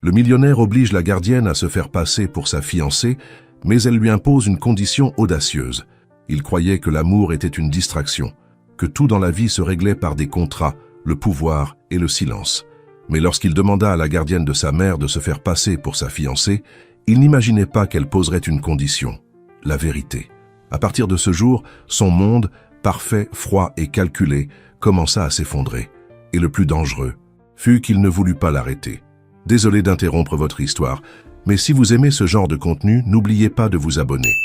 Le millionnaire oblige la gardienne à se faire passer pour sa fiancée, mais elle lui impose une condition audacieuse. Il croyait que l'amour était une distraction, que tout dans la vie se réglait par des contrats, le pouvoir et le silence. Mais lorsqu'il demanda à la gardienne de sa mère de se faire passer pour sa fiancée, il n'imaginait pas qu'elle poserait une condition, la vérité. À partir de ce jour, son monde, parfait, froid et calculé, commença à s'effondrer. Et le plus dangereux fut qu'il ne voulut pas l'arrêter. Désolé d'interrompre votre histoire, mais si vous aimez ce genre de contenu, n'oubliez pas de vous abonner.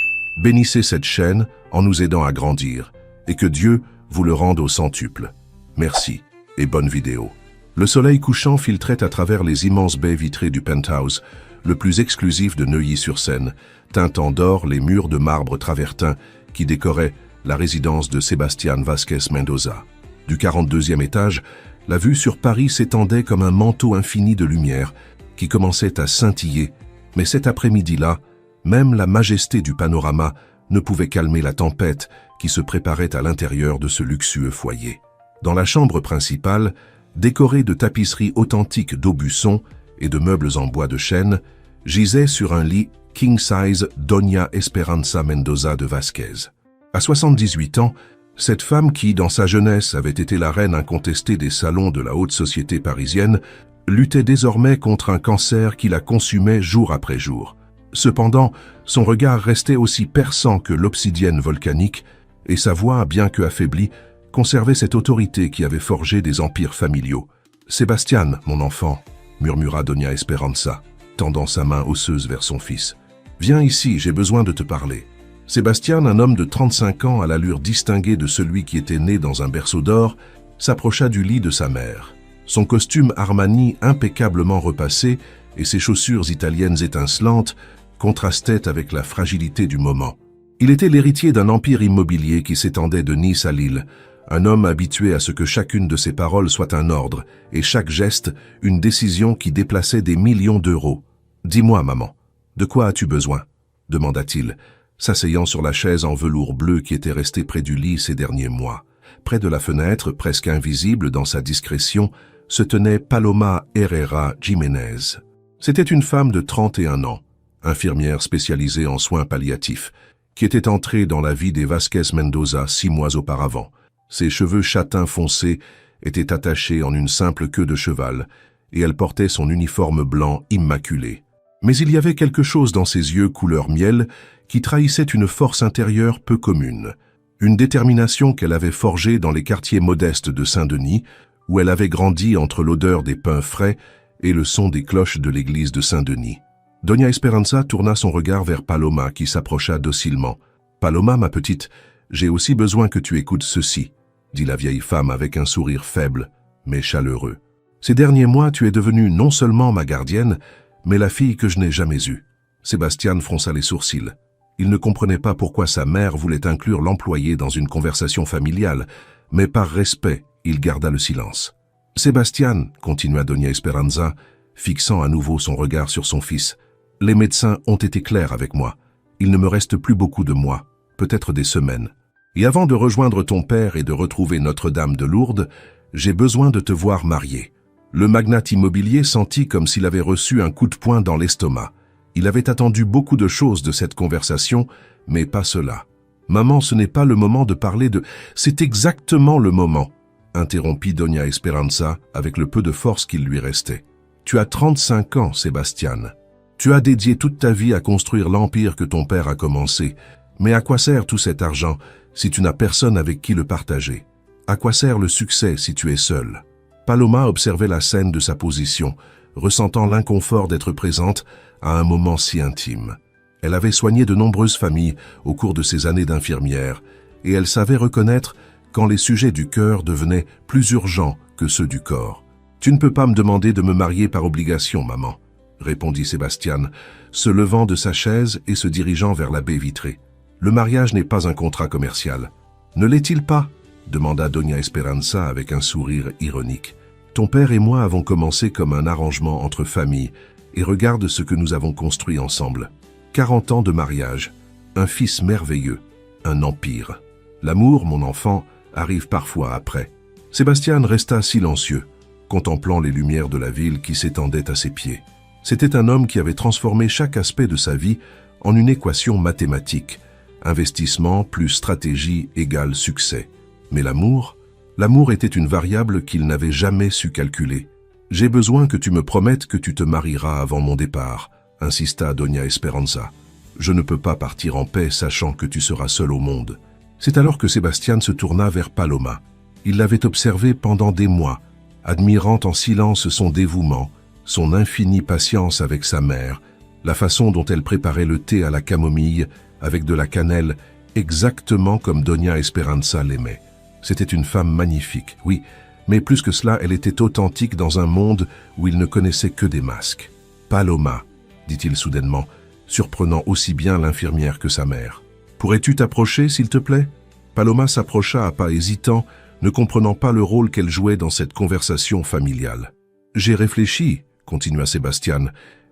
Bénissez cette chaîne en nous aidant à grandir, et que Dieu vous le rende au centuple. Merci et bonne vidéo. Le soleil couchant filtrait à travers les immenses baies vitrées du penthouse, le plus exclusif de Neuilly-sur-Seine, teintant d'or les murs de marbre travertin qui décoraient la résidence de Sebastián Vázquez Mendoza. Du 42e étage, la vue sur Paris s'étendait comme un manteau infini de lumière qui commençait à scintiller, mais cet après-midi-là, même la majesté du panorama ne pouvait calmer la tempête qui se préparait à l'intérieur de ce luxueux foyer. Dans la chambre principale, décorée de tapisseries authentiques d'Aubusson et de meubles en bois de chêne, gisait sur un lit king-size Doña Esperanza Mendoza de Vázquez. À 78 ans, cette femme qui, dans sa jeunesse, avait été la reine incontestée des salons de la haute société parisienne, luttait désormais contre un cancer qui la consumait jour après jour. Cependant, son regard restait aussi perçant que l'obsidienne volcanique, et sa voix, bien que affaiblie, conservait cette autorité qui avait forgé des empires familiaux. « Sebastián, mon enfant », murmura Doña Esperanza, tendant sa main osseuse vers son fils. « Viens ici, j'ai besoin de te parler. » Sebastián, un homme de 35 ans à l'allure distinguée de celui qui était né dans un berceau d'or, s'approcha du lit de sa mère. Son costume Armani impeccablement repassé et ses chaussures italiennes étincelantes contrastaient avec la fragilité du moment. Il était l'héritier d'un empire immobilier qui s'étendait de Nice à Lille, un homme habitué à ce que chacune de ses paroles soit un ordre et chaque geste une décision qui déplaçait des millions d'euros. « Dis-moi, maman, de quoi as-tu besoin ?» demanda-t-il, s'asseyant sur la chaise en velours bleu qui était restée près du lit ces derniers mois. Près de la fenêtre, presque invisible dans sa discrétion, se tenait Paloma Herrera Jiménez. C'était une femme de 31 ans, infirmière spécialisée en soins palliatifs, qui était entrée dans la vie des Vázquez Mendoza 6 mois auparavant. Ses cheveux châtains foncés étaient attachés en une simple queue de cheval, et elle portait son uniforme blanc immaculé. Mais il y avait quelque chose dans ses yeux couleur miel qui trahissait une force intérieure peu commune, une détermination qu'elle avait forgée dans les quartiers modestes de Saint-Denis, où elle avait grandi entre l'odeur des pains frais et le son des cloches de l'église de Saint-Denis. Doña Esperanza tourna son regard vers Paloma qui s'approcha docilement. « Paloma, ma petite, j'ai aussi besoin que tu écoutes ceci, » dit la vieille femme avec un sourire faible, mais chaleureux. « Ces derniers mois, tu es devenue non seulement ma gardienne, mais la fille que je n'ai jamais eue. » Sebastián fronça les sourcils. Il ne comprenait pas pourquoi sa mère voulait inclure l'employé dans une conversation familiale, mais par respect, il garda le silence. « Sebastián, » continua Doña Esperanza, fixant à nouveau son regard sur son fils, « les médecins ont été clairs avec moi. Il ne me reste plus beaucoup de mois, peut-être des semaines. Et avant de rejoindre ton père et de retrouver Notre-Dame de Lourdes, j'ai besoin de te voir mariée. » Le magnate immobilier sentit comme s'il avait reçu un coup de poing dans l'estomac. Il avait attendu beaucoup de choses de cette conversation, mais pas cela. « Maman, ce n'est pas le moment de parler de... »« C'est exactement le moment !» interrompit Doña Esperanza avec le peu de force qu'il lui restait. « Tu as 35 ans, Sebastián. Tu as dédié toute ta vie à construire l'empire que ton père a commencé. Mais à quoi sert tout cet argent si tu n'as personne avec qui le partager? À quoi sert le succès si tu es seul ?» Paloma observait la scène de sa position, ressentant l'inconfort d'être présente à un moment si intime. Elle avait soigné de nombreuses familles au cours de ses années d'infirmière, et elle savait reconnaître quand les sujets du cœur devenaient plus urgents que ceux du corps. « Tu ne peux pas me demander de me marier par obligation, maman, » répondit Sebastián, se levant de sa chaise et se dirigeant vers la baie vitrée. « Le mariage n'est pas un contrat commercial. »« Ne l'est-il pas ?» demanda Doña Esperanza avec un sourire ironique. « Ton père et moi avons commencé comme un arrangement entre familles, et regarde ce que nous avons construit ensemble. 40 ans de mariage, un fils merveilleux, un empire. L'amour, mon enfant, arrive parfois après. » Sebastián resta silencieux, contemplant les lumières de la ville qui s'étendaient à ses pieds. C'était un homme qui avait transformé chaque aspect de sa vie en une équation mathématique. Investissement plus stratégie égale succès. Mais l'amour était une variable qu'il n'avait jamais su calculer. « J'ai besoin que tu me promettes que tu te marieras avant mon départ », insista Doña Esperanza. « Je ne peux pas partir en paix sachant que tu seras seul au monde. » C'est alors que Sébastien se tourna vers Paloma. Il l'avait observée pendant des mois, admirant en silence son dévouement, son infinie patience avec sa mère, la façon dont elle préparait le thé à la camomille avec de la cannelle, exactement comme Doña Esperanza l'aimait. C'était une femme magnifique, oui, mais plus que cela, elle était authentique dans un monde où il ne connaissait que des masques. « Paloma », dit-il soudainement, surprenant aussi bien l'infirmière que sa mère. « Pourrais-tu t'approcher, s'il te plaît ?» Paloma s'approcha à pas hésitants, ne comprenant pas le rôle qu'elle jouait dans cette conversation familiale. « J'ai réfléchi », continua Sébastien,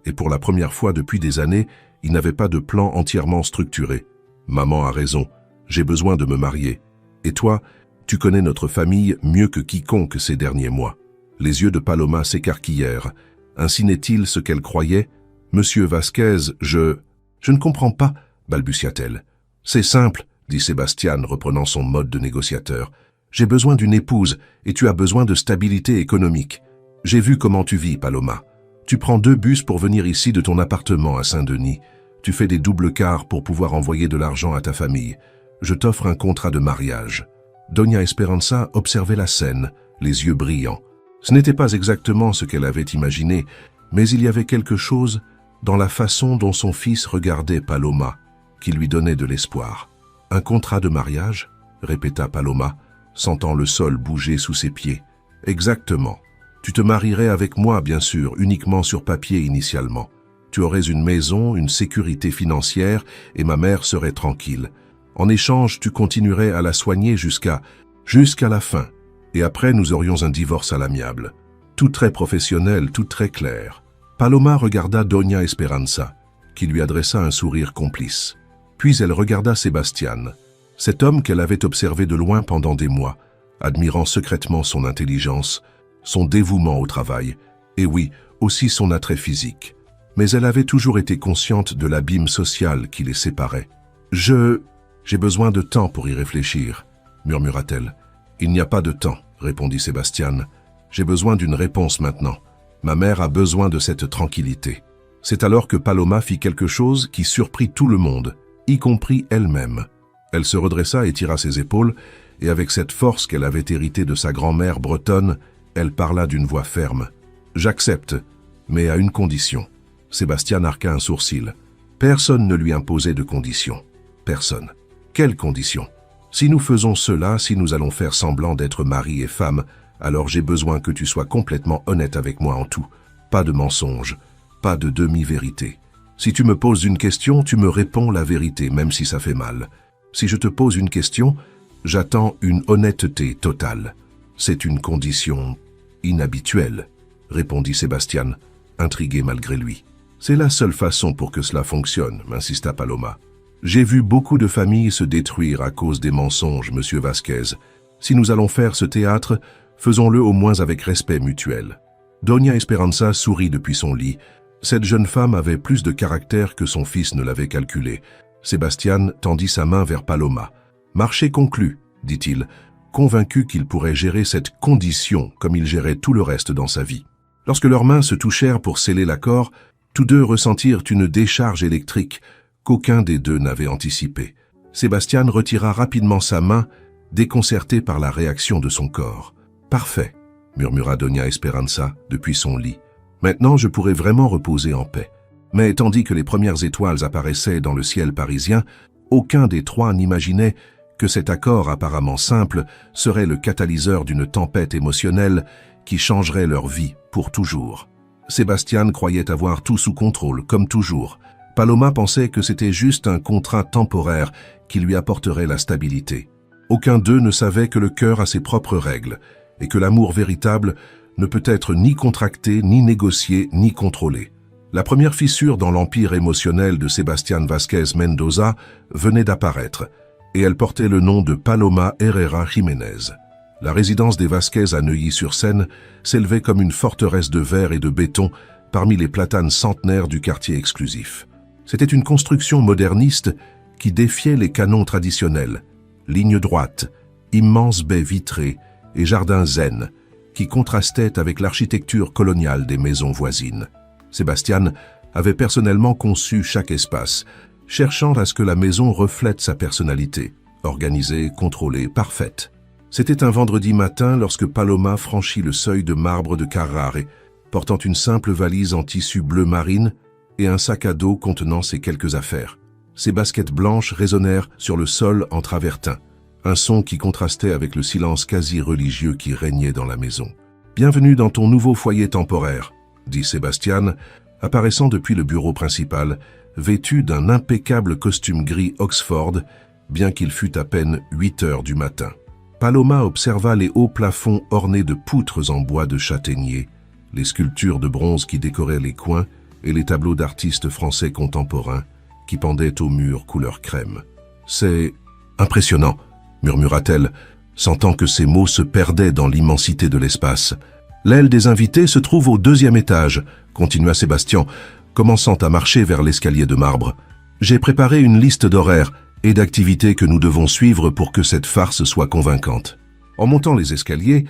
et pour la première fois depuis des années, il n'avait pas de plan entièrement structuré. « Maman a raison, j'ai besoin de me marier. Et toi, tu connais notre famille mieux que quiconque ces derniers mois. » Les yeux de Paloma s'écarquillèrent. Ainsi n'est-il ce qu'elle croyait? « Monsieur Vasquez, je ne comprends pas, » balbutia-t-elle. « C'est simple, » dit Sébastien, reprenant son mode de négociateur. « J'ai besoin d'une épouse, et tu as besoin de stabilité économique. J'ai vu comment tu vis, Paloma. Tu prends 2 bus pour venir ici de ton appartement à Saint-Denis. Tu fais des doubles quarts pour pouvoir envoyer de l'argent à ta famille. Je t'offre un contrat de mariage. » Doña Esperanza observait la scène, les yeux brillants. Ce n'était pas exactement ce qu'elle avait imaginé, mais il y avait quelque chose dans la façon dont son fils regardait Paloma, qui lui donnait de l'espoir. « Un contrat de mariage ?» répéta Paloma, sentant le sol bouger sous ses pieds. « Exactement. Tu te marierais avec moi, bien sûr, uniquement sur papier initialement. Tu aurais une maison, une sécurité financière, et ma mère serait tranquille. En échange, tu continuerais à la soigner jusqu'à la fin. Et après, nous aurions un divorce à l'amiable. Tout très professionnel, tout très clair. » Paloma regarda Doña Esperanza, qui lui adressa un sourire complice. Puis elle regarda Sébastien, cet homme qu'elle avait observé de loin pendant des mois, admirant secrètement son intelligence, son dévouement au travail, et oui, aussi son attrait physique. Mais elle avait toujours été consciente de l'abîme social qui les séparait. « J'ai besoin de temps pour y réfléchir, » murmura-t-elle. « Il n'y a pas de temps, » répondit Sébastien. « J'ai besoin d'une réponse maintenant. Ma mère a besoin de cette tranquillité. » C'est alors que Paloma fit quelque chose qui surprit tout le monde, y compris elle-même. Elle se redressa et tira ses épaules, et avec cette force qu'elle avait héritée de sa grand-mère bretonne, elle parla d'une voix ferme. « J'accepte, mais à une condition. » Sébastien arqua un sourcil. Personne ne lui imposait de conditions. Personne. Quelle condition? Si nous faisons cela, si nous allons faire semblant d'être mari et femme, alors j'ai besoin que tu sois complètement honnête avec moi en tout. Pas de mensonges, pas de demi-vérité. Si tu me poses une question, tu me réponds la vérité, même si ça fait mal. Si je te pose une question, j'attends une honnêteté totale. C'est une condition inhabituelle, répondit Sébastien, intrigué malgré lui. C'est la seule façon pour que cela fonctionne, insista Paloma. J'ai vu beaucoup de familles se détruire à cause des mensonges, monsieur Vasquez. Si nous allons faire ce théâtre, faisons-le au moins avec respect mutuel. Doña Esperanza sourit depuis son lit. Cette jeune femme avait plus de caractère que son fils ne l'avait calculé. Sébastien tendit sa main vers Paloma. « Marché conclu, » dit-il, convaincu qu'il pourrait gérer cette condition comme il gérait tout le reste dans sa vie. Lorsque leurs mains se touchèrent pour sceller l'accord, tous deux ressentirent une décharge électrique qu'aucun des deux n'avait anticipée. Sébastien retira rapidement sa main, déconcerté par la réaction de son corps. « Parfait, » murmura Doña Esperanza depuis son lit. « Maintenant, je pourrais vraiment reposer en paix. » Mais tandis que les premières étoiles apparaissaient dans le ciel parisien, aucun des trois n'imaginait que cet accord apparemment simple serait le catalyseur d'une tempête émotionnelle qui changerait leur vie pour toujours. Sébastien croyait avoir tout sous contrôle, comme toujours. Paloma pensait que c'était juste un contrat temporaire qui lui apporterait la stabilité. Aucun d'eux ne savait que le cœur a ses propres règles et que l'amour véritable ne peut être ni contracté, ni négocié, ni contrôlé. La première fissure dans l'empire émotionnel de Sébastien Vasquez Mendoza venait d'apparaître, et elle portait le nom de Paloma Herrera Jiménez. La résidence des Vasquez à Neuilly-sur-Seine s'élevait comme une forteresse de verre et de béton parmi les platanes centenaires du quartier exclusif. C'était une construction moderniste qui défiait les canons traditionnels, lignes droites, immenses baies vitrées et jardins zen, qui contrastaient avec l'architecture coloniale des maisons voisines. Sébastien avait personnellement conçu chaque espace, cherchant à ce que la maison reflète sa personnalité, organisée, contrôlée, parfaite. C'était un vendredi matin lorsque Paloma franchit le seuil de marbre de Carrare, portant une simple valise en tissu bleu marine et un sac à dos contenant ses quelques affaires. Ses baskets blanches résonnèrent sur le sol en travertin, un son qui contrastait avec le silence quasi religieux qui régnait dans la maison. « Bienvenue dans ton nouveau foyer temporaire », dit Sébastien, apparaissant depuis le bureau principal, vêtu d'un impeccable costume gris Oxford, bien qu'il fût à peine 8 heures du matin. Paloma observa les hauts plafonds ornés de poutres en bois de châtaignier, les sculptures de bronze qui décoraient les coins et les tableaux d'artistes français contemporains qui pendaient aux murs couleur crème. « C'est impressionnant », murmura-t-elle, sentant que ses mots se perdaient dans l'immensité de l'espace. « L'aile des invités se trouve au 2e étage », continua Sébastien, commençant à marcher vers l'escalier de marbre. « J'ai préparé une liste d'horaires et d'activités que nous devons suivre pour que cette farce soit convaincante. » En montant les escaliers,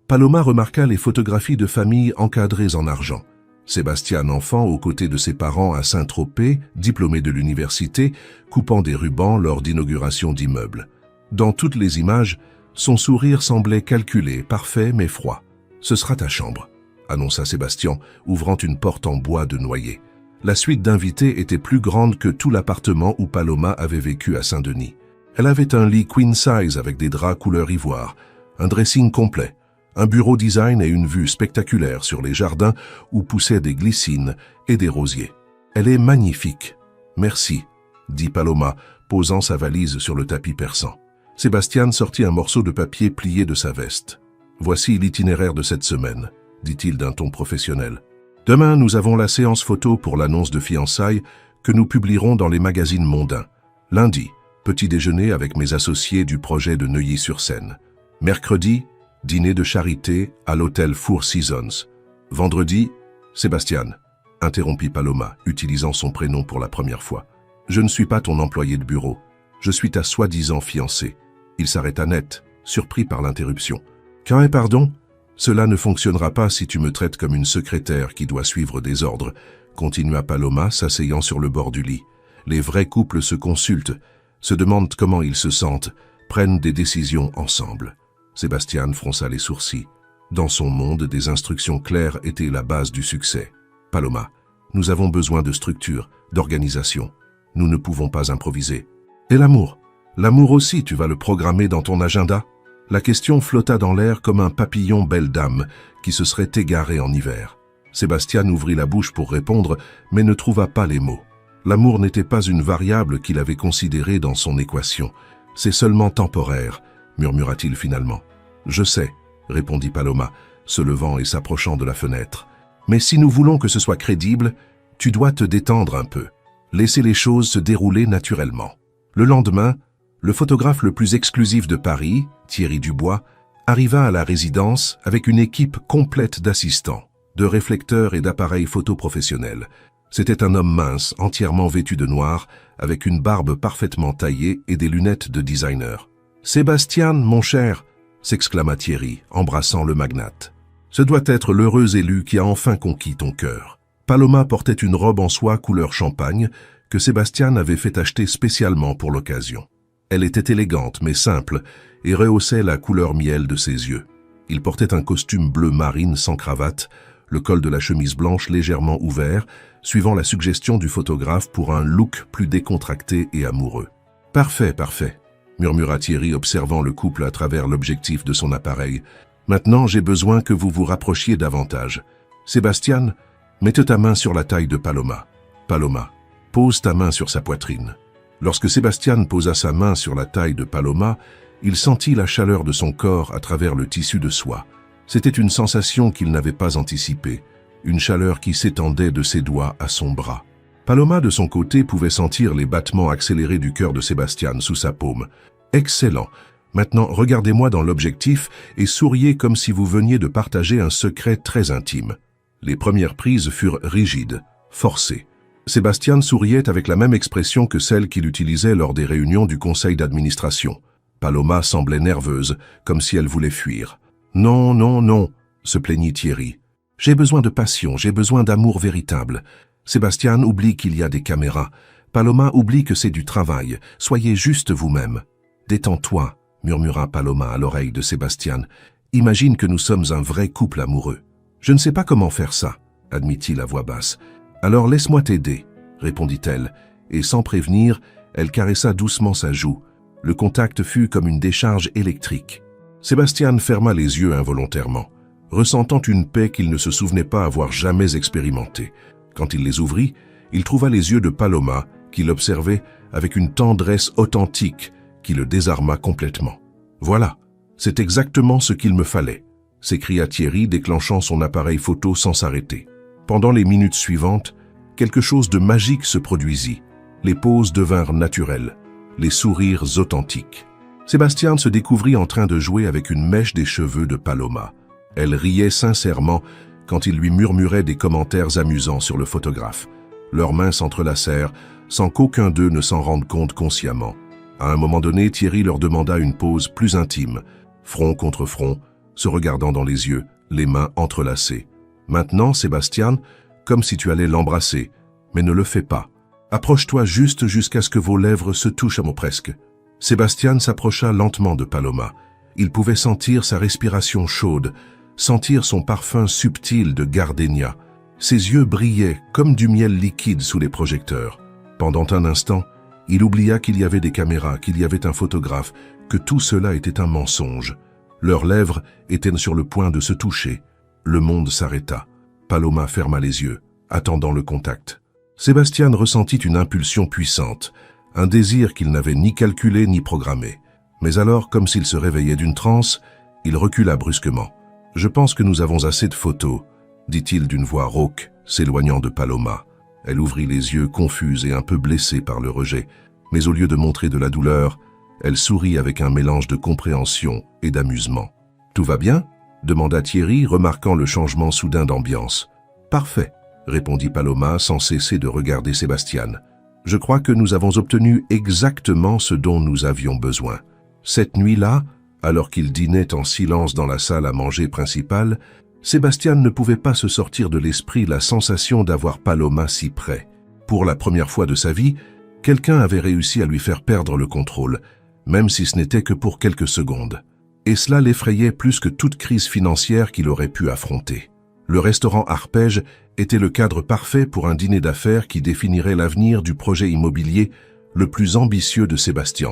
Paloma remarqua les photographies de famille encadrées en argent. Sébastien enfant aux côtés de ses parents à Saint-Tropez, diplômé de l'université, coupant des rubans lors d'inauguration d'immeubles. Dans toutes les images, son sourire semblait calculé, parfait mais froid. « Ce sera ta chambre », annonça Sébastien, ouvrant une porte en bois de noyer. La suite d'invités était plus grande que tout l'appartement où Paloma avait vécu à Saint-Denis. Elle avait un lit queen size avec des draps couleur ivoire, un dressing complet, un bureau design et une vue spectaculaire sur les jardins où poussaient des glycines et des rosiers. « Elle est magnifique. Merci », dit Paloma, posant sa valise sur le tapis persan. Sébastien sortit un morceau de papier plié de sa veste. « Voici l'itinéraire de cette semaine », dit-il d'un ton professionnel. « Demain, nous avons la séance photo pour l'annonce de fiançailles que nous publierons dans les magazines mondains. Lundi, petit déjeuner avec mes associés du projet de Neuilly-sur-Seine. Mercredi, dîner de charité à l'hôtel Four Seasons. Vendredi, Sébastien, interrompit Paloma, utilisant son prénom pour la première fois. Je ne suis pas ton employé de bureau. Je suis ta soi-disant fiancée. Il s'arrêta net, surpris par l'interruption. Pardon ? Cela ne fonctionnera pas si tu me traites comme une secrétaire qui doit suivre des ordres, continua Paloma, s'asseyant sur le bord du lit. Les vrais couples se consultent, se demandent comment ils se sentent, prennent des décisions ensemble. Sébastien fronça les sourcils. Dans son monde, des instructions claires étaient la base du succès. Paloma, nous avons besoin de structure, d'organisation. Nous ne pouvons pas improviser. Et l'amour ? L'amour aussi, tu vas le programmer dans ton agenda ? La question flotta dans l'air comme un papillon belle dame qui se serait égaré en hiver. Sébastien ouvrit la bouche pour répondre, mais ne trouva pas les mots. L'amour n'était pas une variable qu'il avait considérée dans son équation. C'est seulement temporaire, murmura-t-il finalement. Je sais, répondit Paloma, se levant et s'approchant de la fenêtre. Mais si nous voulons que ce soit crédible, tu dois te détendre un peu. Laisser les choses se dérouler naturellement. Le lendemain, le photographe le plus exclusif de Paris, Thierry Dubois, arriva à la résidence avec une équipe complète d'assistants, de réflecteurs et d'appareils photo professionnels. C'était un homme mince, entièrement vêtu de noir, avec une barbe parfaitement taillée et des lunettes de designer. « Sébastien, mon cher !» s'exclama Thierry, embrassant le magnate. « Ce doit être l'heureux élu qui a enfin conquis ton cœur. » Paloma portait une robe en soie couleur champagne que Sébastien avait fait acheter spécialement pour l'occasion. Elle était élégante mais simple et rehaussait la couleur miel de ses yeux. Il portait un costume bleu marine sans cravate, le col de la chemise blanche légèrement ouvert, suivant la suggestion du photographe pour un look plus décontracté et amoureux. « Parfait, parfait », murmura Thierry observant le couple à travers l'objectif de son appareil. « Maintenant, j'ai besoin que vous vous rapprochiez davantage. Sébastien, mette ta main sur la taille de Paloma. Paloma, pose ta main sur sa poitrine. » Lorsque Sébastien posa sa main sur la taille de Paloma, il sentit la chaleur de son corps à travers le tissu de soie. C'était une sensation qu'il n'avait pas anticipée, une chaleur qui s'étendait de ses doigts à son bras. Paloma, de son côté, pouvait sentir les battements accélérés du cœur de Sébastien sous sa paume. « Excellent. Maintenant, regardez-moi dans l'objectif et souriez comme si vous veniez de partager un secret très intime. » Les premières prises furent rigides, forcées. Sébastien souriait avec la même expression que celle qu'il utilisait lors des réunions du conseil d'administration. Paloma semblait nerveuse, comme si elle voulait fuir. « Non, non, non !» se plaignit Thierry. « J'ai besoin de passion, j'ai besoin d'amour véritable. Sébastien oublie qu'il y a des caméras. Paloma oublie que c'est du travail. Soyez juste vous-même. »« Détends-toi » murmura Paloma à l'oreille de Sébastien. « Imagine que nous sommes un vrai couple amoureux. »« Je ne sais pas comment faire ça, » admit-il à voix basse. « Alors laisse-moi t'aider, » répondit-elle, et sans prévenir, elle caressa doucement sa joue. Le contact fut comme une décharge électrique. Sébastien ferma les yeux involontairement, ressentant une paix qu'il ne se souvenait pas avoir jamais expérimentée. Quand il les ouvrit, il trouva les yeux de Paloma, qui l'observait avec une tendresse authentique qui le désarma complètement. « Voilà, c'est exactement ce qu'il me fallait », s'écria Thierry, déclenchant son appareil photo sans s'arrêter. Pendant les minutes suivantes, quelque chose de magique se produisit. Les poses devinrent naturelles, les sourires authentiques. Sébastien se découvrit en train de jouer avec une mèche des cheveux de Paloma. Elle riait sincèrement quand il lui murmurait des commentaires amusants sur le photographe. Leurs mains s'entrelacèrent sans qu'aucun d'eux ne s'en rende compte consciemment. À un moment donné, Thierry leur demanda une pause plus intime, front contre front, se regardant dans les yeux, les mains entrelacées. « Maintenant, Sébastien, comme si tu allais l'embrasser, mais ne le fais pas. Approche-toi juste jusqu'à ce que vos lèvres se touchent à mon presque. » Sébastien s'approcha lentement de Paloma. Il pouvait sentir sa respiration chaude, sentir son parfum subtil de gardénia. Ses yeux brillaient comme du miel liquide sous les projecteurs. Pendant un instant, il oublia qu'il y avait des caméras, qu'il y avait un photographe, que tout cela était un mensonge. Leurs lèvres étaient sur le point de se toucher. Le monde s'arrêta. Paloma ferma les yeux, attendant le contact. Sébastien ressentit une impulsion puissante, un désir qu'il n'avait ni calculé ni programmé. Mais alors, comme s'il se réveillait d'une transe, il recula brusquement. « Je pense que nous avons assez de photos », dit-il d'une voix rauque, s'éloignant de Paloma. Elle ouvrit les yeux confuse et un peu blessée par le rejet, mais au lieu de montrer de la douleur, elle sourit avec un mélange de compréhension et d'amusement. « Tout va bien ?» demanda Thierry, remarquant le changement soudain d'ambiance. « Parfait », répondit Paloma sans cesser de regarder Sébastien. « Je crois que nous avons obtenu exactement ce dont nous avions besoin. » Cette nuit-là, alors qu'il dînait en silence dans la salle à manger principale, Sébastien ne pouvait pas se sortir de l'esprit la sensation d'avoir Paloma si près. Pour la première fois de sa vie, quelqu'un avait réussi à lui faire perdre le contrôle, même si ce n'était que pour quelques secondes. Et cela l'effrayait plus que toute crise financière qu'il aurait pu affronter. Le restaurant Arpège était le cadre parfait pour un dîner d'affaires qui définirait l'avenir du projet immobilier le plus ambitieux de Sébastien.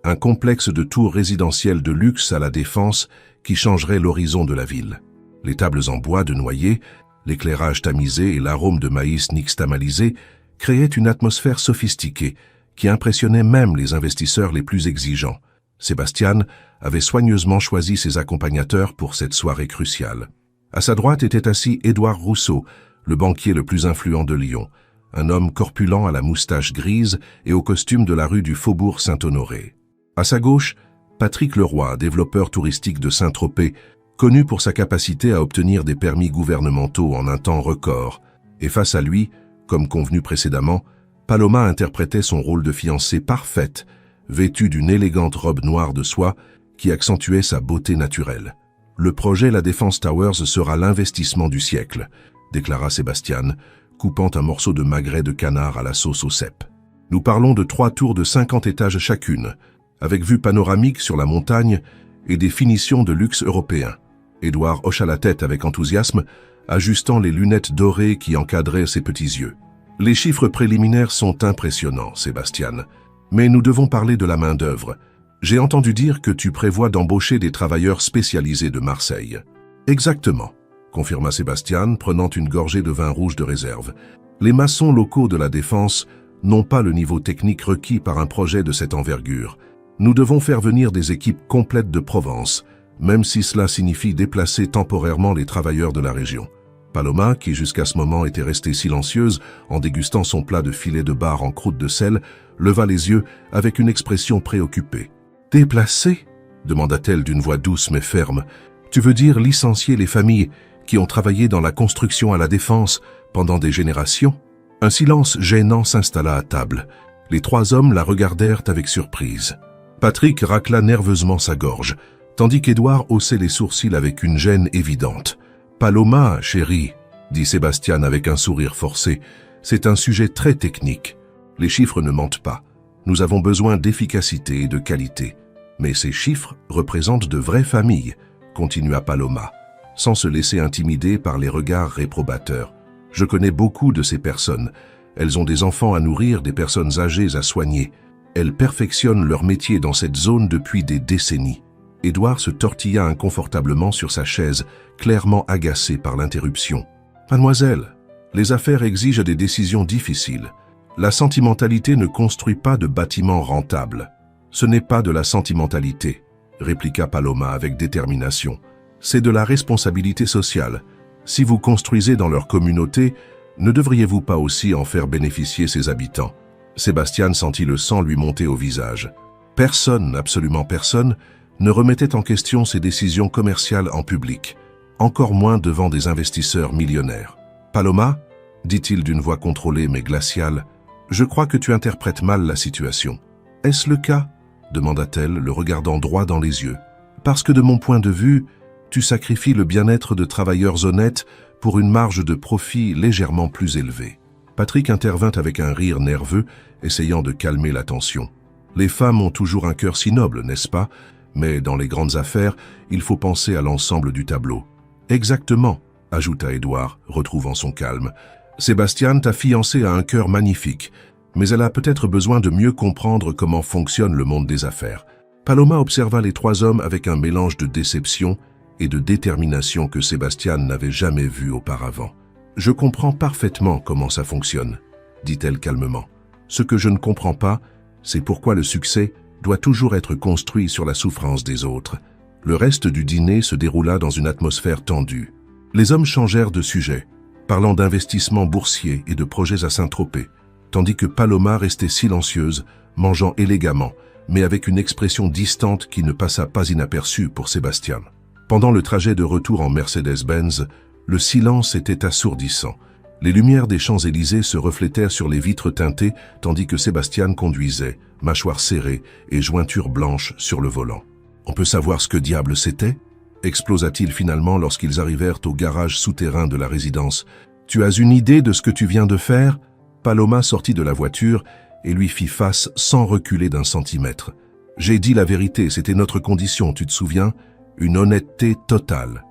Un complexe de tours résidentielles de luxe à la Défense qui changerait l'horizon de la ville. Les tables en bois de noyer, l'éclairage tamisé et l'arôme de maïs nixtamalisé créaient une atmosphère sophistiquée qui impressionnait même les investisseurs les plus exigeants. Sébastien avait soigneusement choisi ses accompagnateurs pour cette soirée cruciale. À sa droite était assis Édouard Rousseau, le banquier le plus influent de Lyon, un homme corpulent à la moustache grise et au costume de la rue du Faubourg Saint-Honoré. À sa gauche, Patrick Leroy, développeur touristique de Saint-Tropez, connu pour sa capacité à obtenir des permis gouvernementaux en un temps record. Et face à lui, comme convenu précédemment, Paloma interprétait son rôle de fiancée parfaite, vêtue d'une élégante robe noire de soie qui accentuait sa beauté naturelle. « Le projet La Défense Towers sera l'investissement du siècle », déclara Sébastien, coupant un morceau de magret de canard à la sauce au cèpe. « Nous parlons de 3 tours de 50 étages chacune, avec vue panoramique sur la montagne et des finitions de luxe européen. » Édouard hocha la tête avec enthousiasme, ajustant les lunettes dorées qui encadraient ses petits yeux. « Les chiffres préliminaires sont impressionnants, Sébastien, mais nous devons parler de la main-d'œuvre. J'ai entendu dire que tu prévois d'embaucher des travailleurs spécialisés de Marseille. »« Exactement, » confirma Sébastien, prenant une gorgée de vin rouge de réserve. « Les maçons locaux de la Défense n'ont pas le niveau technique requis par un projet de cette envergure. Nous devons faire venir des équipes complètes de Provence, même si cela signifie déplacer temporairement les travailleurs de la région. » Paloma, qui jusqu'à ce moment était restée silencieuse en dégustant son plat de filet de bar en croûte de sel, leva les yeux avec une expression préoccupée. « Déplacer ?» demanda-t-elle d'une voix douce mais ferme. « Tu veux dire licencier les familles qui ont travaillé dans la construction à la Défense pendant des générations. Un silence gênant s'installa à table. Les trois hommes la regardèrent avec surprise. Patrick racla nerveusement sa gorge, tandis qu'Édouard haussait les sourcils avec une gêne évidente. « Paloma, chérie, » dit Sébastien avec un sourire forcé, « c'est un sujet très technique. Les chiffres ne mentent pas. Nous avons besoin d'efficacité et de qualité. Mais ces chiffres représentent de vraies familles, » continua Paloma, sans se laisser intimider par les regards réprobateurs. « Je connais beaucoup de ces personnes. Elles ont des enfants à nourrir, des personnes âgées à soigner. Elles perfectionnent leur métier dans cette zone depuis des décennies. » Édouard se tortilla inconfortablement sur sa chaise, clairement agacé par l'interruption. « Mademoiselle, les affaires exigent des décisions difficiles. La sentimentalité ne construit pas de bâtiments rentables. »« Ce n'est pas de la sentimentalité, » répliqua Paloma avec détermination. « C'est de la responsabilité sociale. Si vous construisez dans leur communauté, ne devriez-vous pas aussi en faire bénéficier ses habitants ?» Sébastien sentit le sang lui monter au visage. Personne, absolument personne, ne remettait en question ses décisions commerciales en public, encore moins devant des investisseurs millionnaires. « Paloma, » dit-il d'une voix contrôlée mais glaciale, « je crois que tu interprètes mal la situation. »« Est-ce le cas ?» demanda-t-elle, le regardant droit dans les yeux. « Parce que de mon point de vue, tu sacrifies le bien-être de travailleurs honnêtes pour une marge de profit légèrement plus élevée. » Patrick intervint avec un rire nerveux, essayant de calmer la tension. « Les femmes ont toujours un cœur si noble, n'est-ce pas? Mais dans les grandes affaires, il faut penser à l'ensemble du tableau. »« Exactement, » ajouta Édouard, retrouvant son calme. « Sébastien, ta fiancée a un cœur magnifique, mais elle a peut-être besoin de mieux comprendre comment fonctionne le monde des affaires. » Paloma observa les trois hommes avec un mélange de déception et de détermination que Sébastien n'avait jamais vu auparavant. « Je comprends parfaitement comment ça fonctionne, » dit-elle calmement. « Ce que je ne comprends pas, c'est pourquoi le succès doit toujours être construit sur la souffrance des autres. » Le reste du dîner se déroula dans une atmosphère tendue. Les hommes changèrent de sujet, parlant d'investissements boursiers et de projets à Saint-Tropez, tandis que Paloma restait silencieuse, mangeant élégamment, mais avec une expression distante qui ne passa pas inaperçue pour Sébastien. Pendant le trajet de retour en Mercedes-Benz, le silence était assourdissant. Les lumières des Champs-Élysées se reflétèrent sur les vitres teintées, tandis que Sébastien conduisait, mâchoire serrée et jointure blanche sur le volant. « On peut savoir ce que diable c'était ?» explosa-t-il finalement lorsqu'ils arrivèrent au garage souterrain de la résidence. « Tu as une idée de ce que tu viens de faire ?» Paloma sortit de la voiture et lui fit face sans reculer d'un centimètre. « J'ai dit la vérité, c'était notre condition, tu te souviens? Une honnêteté totale. »«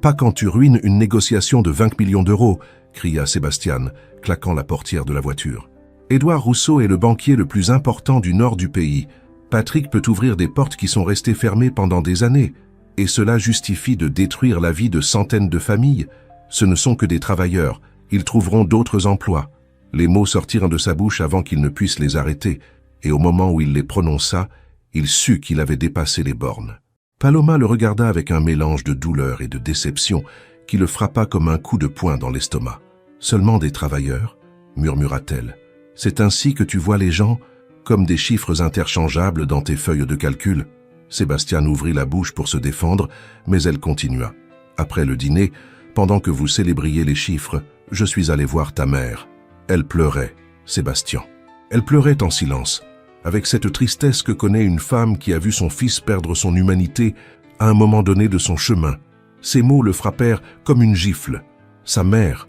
Pas quand tu ruines une négociation de 20 millions d'euros !» cria Sébastien, claquant la portière de la voiture. « Édouard Rousseau est le banquier le plus important du nord du pays. Patrick peut ouvrir des portes qui sont restées fermées pendant des années. Et cela justifie de détruire la vie de centaines de familles. Ce ne sont que des travailleurs. Ils trouveront d'autres emplois. » Les mots sortirent de sa bouche avant qu'il ne puisse les arrêter, et au moment où il les prononça, il sut qu'il avait dépassé les bornes. Paloma le regarda avec un mélange de douleur et de déception qui le frappa comme un coup de poing dans l'estomac. « Seulement des travailleurs ?» murmura-t-elle. « C'est ainsi que tu vois les gens, comme des chiffres interchangeables dans tes feuilles de calcul ?» Sébastien ouvrit la bouche pour se défendre, mais elle continua. « Après le dîner, pendant que vous célébriez les chiffres, je suis allé voir ta mère. » Elle pleurait, Sébastien. Elle pleurait en silence, avec cette tristesse que connaît une femme qui a vu son fils perdre son humanité à un moment donné de son chemin. Ces mots le frappèrent comme une gifle. Sa mère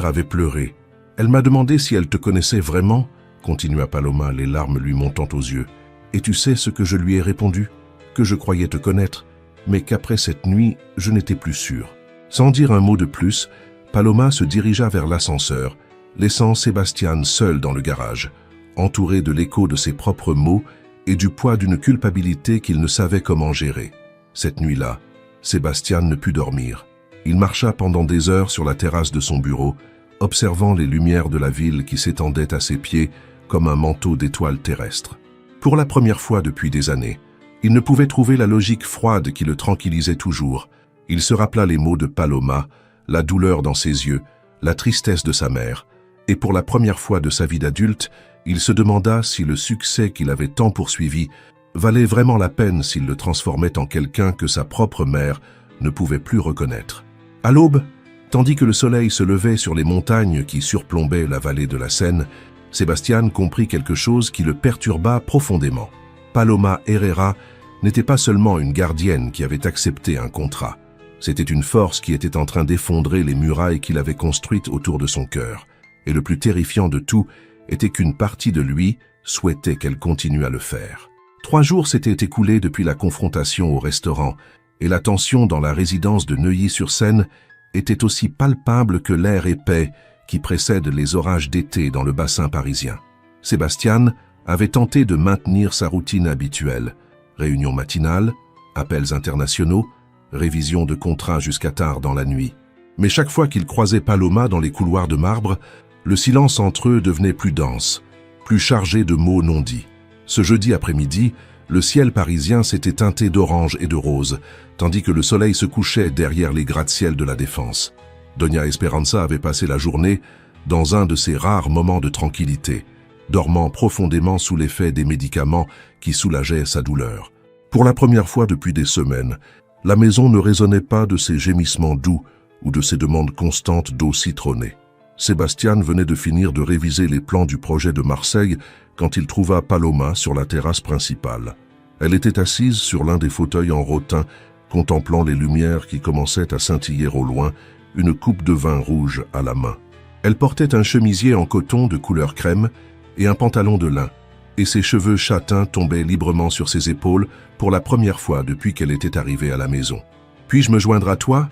avait pleuré. Elle m'a demandé si elle te connaissait vraiment, continua Paloma, les larmes lui montant aux yeux. Et tu sais ce que je lui ai répondu? Que je croyais te connaître, mais qu'après cette nuit, je n'étais plus sûr. Sans dire un mot de plus, Paloma se dirigea vers l'ascenseur, laissant Sébastien seul dans le garage, entouré de l'écho de ses propres mots et du poids d'une culpabilité qu'il ne savait comment gérer. Cette nuit-là, Sébastien ne put dormir. Il marcha pendant des heures sur la terrasse de son bureau, observant les lumières de la ville qui s'étendaient à ses pieds comme un manteau d'étoiles terrestres. Pour la première fois depuis des années, il ne pouvait trouver la logique froide qui le tranquillisait toujours. Il se rappela les mots de Paloma, la douleur dans ses yeux, la tristesse de sa mère, et pour la première fois de sa vie d'adulte, il se demanda si le succès qu'il avait tant poursuivi valait vraiment la peine s'il le transformait en quelqu'un que sa propre mère ne pouvait plus reconnaître. À l'aube, tandis que le soleil se levait sur les montagnes qui surplombaient la vallée de la Seine, Sébastien comprit quelque chose qui le perturba profondément. Paloma Herrera n'était pas seulement une gardienne qui avait accepté un contrat. C'était une force qui était en train d'effondrer les murailles qu'il avait construites autour de son cœur. Et le plus terrifiant de tout était qu'une partie de lui souhaitait qu'elle continue à le faire. 3 jours s'étaient écoulés depuis la confrontation au restaurant, et la tension dans la résidence de Neuilly-sur-Seine était aussi palpable que l'air épais qui précède les orages d'été dans le bassin parisien. Sébastien avait tenté de maintenir sa routine habituelle. Réunions matinales, appels internationaux, révision de contrats jusqu'à tard dans la nuit. Mais chaque fois qu'il croisait Paloma dans les couloirs de marbre, le silence entre eux devenait plus dense, plus chargé de mots non dits. Ce jeudi après-midi, le ciel parisien s'était teinté d'orange et de rose, tandis que le soleil se couchait derrière les gratte-ciel de la Défense. Doña Esperanza avait passé la journée dans un de ces rares moments de tranquillité, dormant profondément sous l'effet des médicaments qui soulageaient sa douleur. Pour la première fois depuis des semaines, la maison ne résonnait pas de ses gémissements doux ou de ses demandes constantes d'eau citronnée. Sébastien venait de finir de réviser les plans du projet de Marseille quand il trouva Paloma sur la terrasse principale. Elle était assise sur l'un des fauteuils en rotin, contemplant les lumières qui commençaient à scintiller au loin, une coupe de vin rouge à la main. Elle portait un chemisier en coton de couleur crème et un pantalon de lin, et ses cheveux châtains tombaient librement sur ses épaules pour la première fois depuis qu'elle était arrivée à la maison. « Puis-je me joindre à toi ?»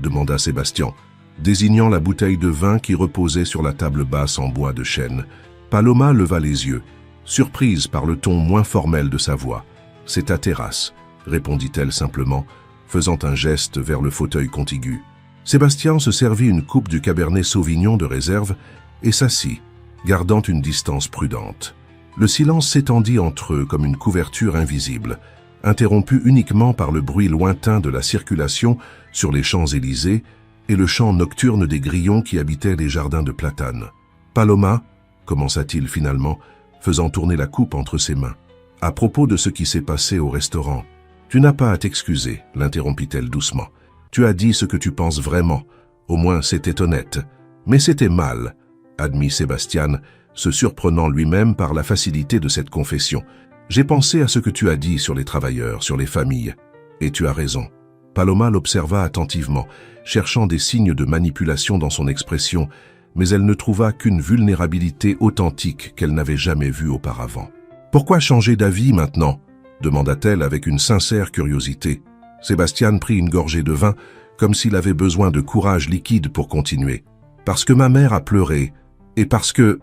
demanda Sébastien, désignant la bouteille de vin qui reposait sur la table basse en bois de chêne. Paloma leva les yeux, surprise par le ton moins formel de sa voix. « C'est ta terrasse », répondit-elle simplement, faisant un geste vers le fauteuil contigu. Sébastien se servit une coupe du Cabernet Sauvignon de réserve et s'assit, gardant une distance prudente. Le silence s'étendit entre eux comme une couverture invisible, interrompu uniquement par le bruit lointain de la circulation sur les Champs-Élysées et le chant nocturne des grillons qui habitaient les jardins de platanes. « Paloma » commença-t-il finalement, faisant tourner la coupe entre ses mains. « À propos de ce qui s'est passé au restaurant, tu n'as pas à t'excuser, l'interrompit-elle doucement. Tu as dit ce que tu penses vraiment, au moins c'était honnête. Mais c'était mal, admit Sébastien, se surprenant lui-même par la facilité de cette confession. J'ai pensé à ce que tu as dit sur les travailleurs, sur les familles. Et tu as raison. Paloma l'observa attentivement, cherchant des signes de manipulation dans son expression, mais elle ne trouva qu'une vulnérabilité authentique qu'elle n'avait jamais vue auparavant. « Pourquoi changer d'avis maintenant ?» demanda-t-elle avec une sincère curiosité. Sébastien prit une gorgée de vin, comme s'il avait besoin de courage liquide pour continuer. « Parce que ma mère a pleuré, et parce que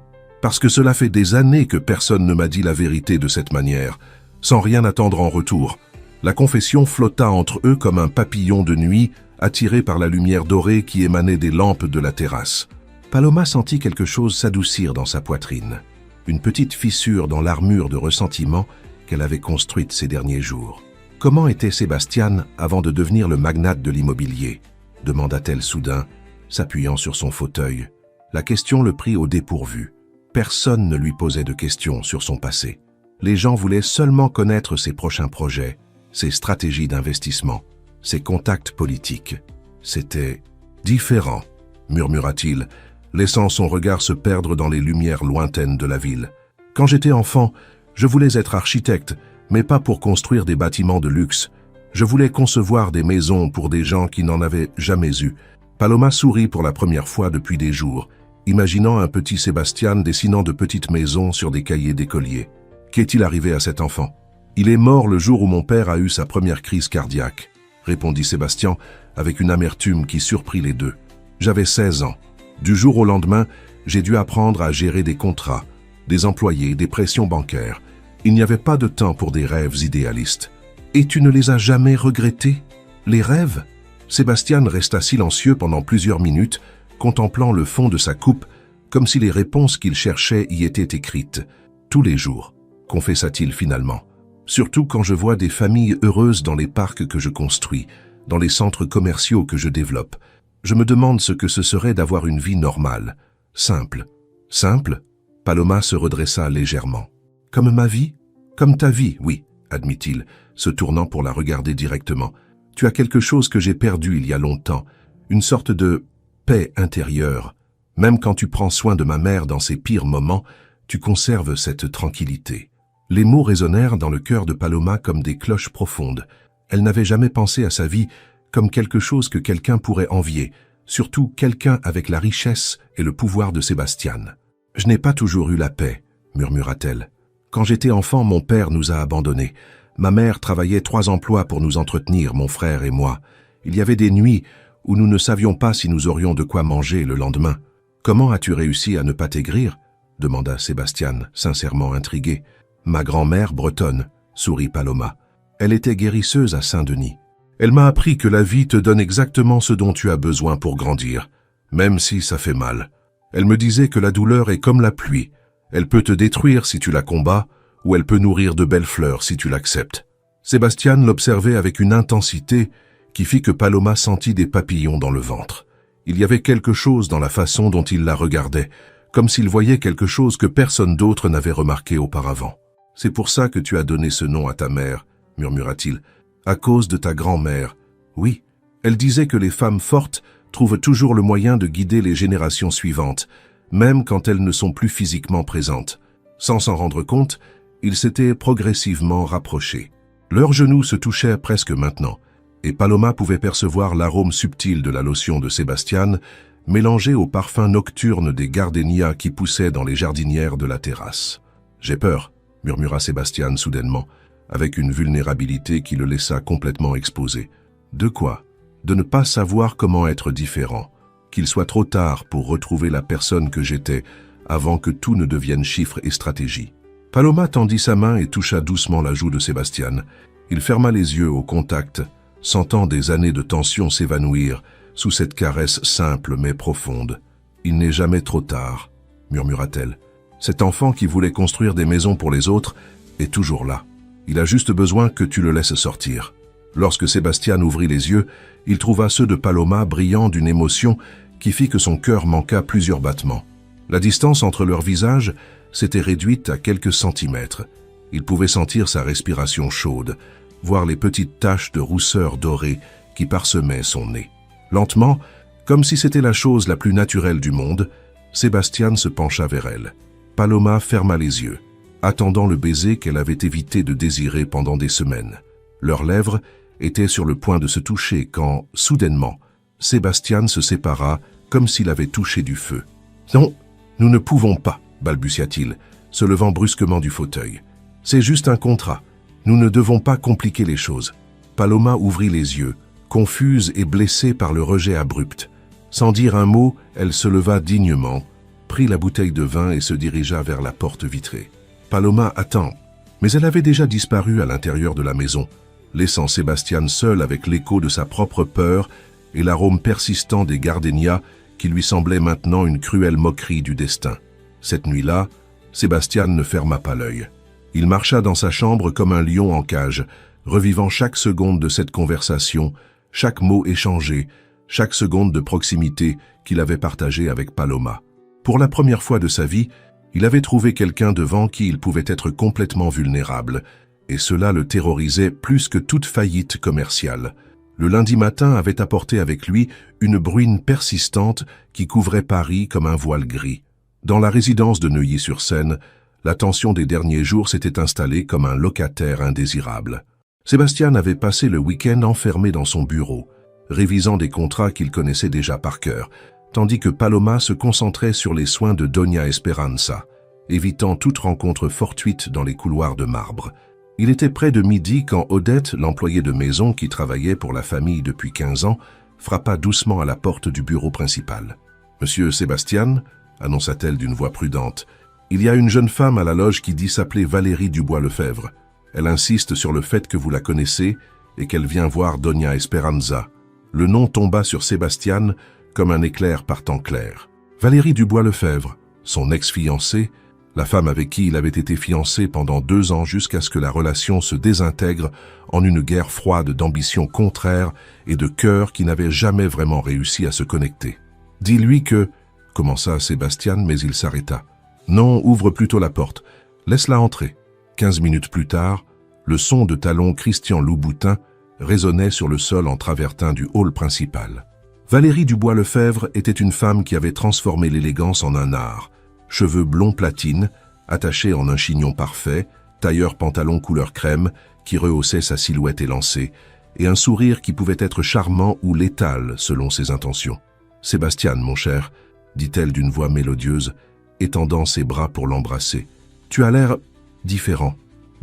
cela fait des années que personne ne m'a dit la vérité de cette manière, sans rien attendre en retour. » La confession flotta entre eux comme un papillon de nuit, attiré par la lumière dorée qui émanait des lampes de la terrasse. Paloma sentit quelque chose s'adoucir dans sa poitrine, une petite fissure dans l'armure de ressentiment qu'elle avait construite ces derniers jours. « Comment était Sébastien avant de devenir le magnate de l'immobilier ?» demanda-t-elle soudain, s'appuyant sur son fauteuil. La question le prit au dépourvu. Personne ne lui posait de questions sur son passé. Les gens voulaient seulement connaître ses prochains projets, ses stratégies d'investissement, ses contacts politiques. C'était différent, murmura-t-il, laissant son regard se perdre dans les lumières lointaines de la ville. Quand j'étais enfant, je voulais être architecte, mais pas pour construire des bâtiments de luxe. Je voulais concevoir des maisons pour des gens qui n'en avaient jamais eu. Paloma sourit pour la première fois depuis des jours, imaginant un petit Sébastien dessinant de petites maisons sur des cahiers d'écolier. Qu'est-il arrivé à cet enfant? Il est mort le jour où mon père a eu sa première crise cardiaque, répondit Sébastien avec une amertume qui surprit les deux. J'avais 16 ans. Du jour au lendemain, j'ai dû apprendre à gérer des contrats, des employés, des pressions bancaires. Il n'y avait pas de temps pour des rêves idéalistes. Et tu ne les as jamais regrettés? Les rêves? Sébastien resta silencieux pendant plusieurs minutes, contemplant le fond de sa coupe, comme si les réponses qu'il cherchait y étaient écrites. Tous les jours, confessa-t-il finalement. Surtout quand je vois des familles heureuses dans les parcs que je construis, dans les centres commerciaux que je développe. Je me demande ce que ce serait d'avoir une vie normale, simple. Simple? Paloma se redressa légèrement. Comme ma vie? Comme ta vie, oui, admit-il, se tournant pour la regarder directement. Tu as quelque chose que j'ai perdu il y a longtemps, une sorte de paix intérieure. Même quand tu prends soin de ma mère dans ses pires moments, tu conserves cette tranquillité. » Les mots résonnèrent dans le cœur de Paloma comme des cloches profondes. Elle n'avait jamais pensé à sa vie comme quelque chose que quelqu'un pourrait envier, surtout quelqu'un avec la richesse et le pouvoir de Sébastien. « Je n'ai pas toujours eu la paix, » murmura-t-elle. « Quand j'étais enfant, mon père nous a abandonnés. Ma mère travaillait 3 emplois pour nous entretenir, mon frère et moi. Il y avait des nuits où nous ne savions pas si nous aurions de quoi manger le lendemain. « Comment as-tu réussi à ne pas t'aigrir ?» demanda Sébastien, sincèrement intrigué. « Ma grand-mère bretonne, » sourit Paloma. « Elle était guérisseuse à Saint-Denis. Elle m'a appris que la vie te donne exactement ce dont tu as besoin pour grandir, même si ça fait mal. Elle me disait que la douleur est comme la pluie. Elle peut te détruire si tu la combats, ou elle peut nourrir de belles fleurs si tu l'acceptes. » Sébastien l'observait avec une intensité qui fit que Paloma sentit des papillons dans le ventre. Il y avait quelque chose dans la façon dont il la regardait, comme s'il voyait quelque chose que personne d'autre n'avait remarqué auparavant. « C'est pour ça que tu as donné ce nom à ta mère, » murmura-t-il. « À cause de ta grand-mère. » Oui, elle disait que les femmes fortes trouvent toujours le moyen de guider les générations suivantes, même quand elles ne sont plus physiquement présentes. Sans s'en rendre compte, ils s'étaient progressivement rapprochés. Leurs genoux se touchaient presque maintenant, et Paloma pouvait percevoir l'arôme subtil de la lotion de Sébastien, mélangé au parfum nocturne des gardénias qui poussaient dans les jardinières de la terrasse. « J'ai peur, » murmura Sébastien soudainement, avec une vulnérabilité qui le laissa complètement exposé. « De quoi ? De ne pas savoir comment être différent, qu'il soit trop tard pour retrouver la personne que j'étais, avant que tout ne devienne chiffres et stratégie. » Paloma tendit sa main et toucha doucement la joue de Sébastien. Il ferma les yeux au contact, sentant des années de tension s'évanouir sous cette caresse simple mais profonde. « Il n'est jamais trop tard, » murmura-t-elle. « Cet enfant qui voulait construire des maisons pour les autres est toujours là. Il a juste besoin que tu le laisses sortir. » Lorsque Sébastien ouvrit les yeux, il trouva ceux de Paloma brillant d'une émotion qui fit que son cœur manqua plusieurs battements. La distance entre leurs visages s'était réduite à quelques centimètres. Il pouvait sentir sa respiration chaude, voir les petites taches de rousseur dorée qui parsemaient son nez. Lentement, comme si c'était la chose la plus naturelle du monde, Sébastien se pencha vers elle. Paloma ferma les yeux, attendant le baiser qu'elle avait évité de désirer pendant des semaines. Leurs lèvres étaient sur le point de se toucher quand, soudainement, Sébastien se sépara comme s'il avait touché du feu. « Non, nous ne pouvons pas, » balbutia-t-il, se levant brusquement du fauteuil. « C'est juste un contrat. Nous ne devons pas compliquer les choses. » Paloma ouvrit les yeux, confuse et blessée par le rejet abrupt. Sans dire un mot, elle se leva dignement, prit la bouteille de vin et se dirigea vers la porte vitrée. Paloma attend, mais elle avait déjà disparu à l'intérieur de la maison, laissant Sébastien seul avec l'écho de sa propre peur et l'arôme persistant des gardénias qui lui semblait maintenant une cruelle moquerie du destin. Cette nuit-là, Sébastien ne ferma pas l'œil. Il marcha dans sa chambre comme un lion en cage, revivant chaque seconde de cette conversation, chaque mot échangé, chaque seconde de proximité qu'il avait partagée avec Paloma. Pour la première fois de sa vie, il avait trouvé quelqu'un devant qui il pouvait être complètement vulnérable, et cela le terrorisait plus que toute faillite commerciale. Le lundi matin avait apporté avec lui une bruine persistante qui couvrait Paris comme un voile gris. Dans la résidence de Neuilly-sur-Seine, la tension des derniers jours s'était installée comme un locataire indésirable. Sébastien avait passé le week-end enfermé dans son bureau, révisant des contrats qu'il connaissait déjà par cœur, tandis que Paloma se concentrait sur les soins de Doña Esperanza, évitant toute rencontre fortuite dans les couloirs de marbre. Il était près de midi quand Odette, l'employée de maison qui travaillait pour la famille depuis 15 ans, frappa doucement à la porte du bureau principal. « Monsieur Sébastien » annonça-t-elle d'une voix prudente. « Il y a une jeune femme à la loge qui dit s'appeler Valérie Dubois-Lefebvre. Elle insiste sur le fait que vous la connaissez et qu'elle vient voir Doña Esperanza. » Le nom tomba sur Sébastien comme un éclair par temps clair. Valérie Dubois-Lefebvre, son ex-fiancée, la femme avec qui il avait été fiancé pendant 2 ans jusqu'à ce que la relation se désintègre en une guerre froide d'ambitions contraires et de cœurs qui n'avaient jamais vraiment réussi à se connecter. « Dis-lui que... » commença Sébastien, mais il s'arrêta. « Non, ouvre plutôt la porte. Laisse-la entrer. » 15 minutes plus tard, le son de talons Christian Louboutin résonnait sur le sol en travertin du hall principal. Valérie Dubois-Lefebvre était une femme qui avait transformé l'élégance en un art. Cheveux blonds platine, attachés en un chignon parfait, tailleur pantalon couleur crème qui rehaussait sa silhouette élancée, et un sourire qui pouvait être charmant ou létal selon ses intentions. « Sébastien, mon cher, dit-elle d'une voix mélodieuse, étendant ses bras pour l'embrasser. Tu as l'air différent,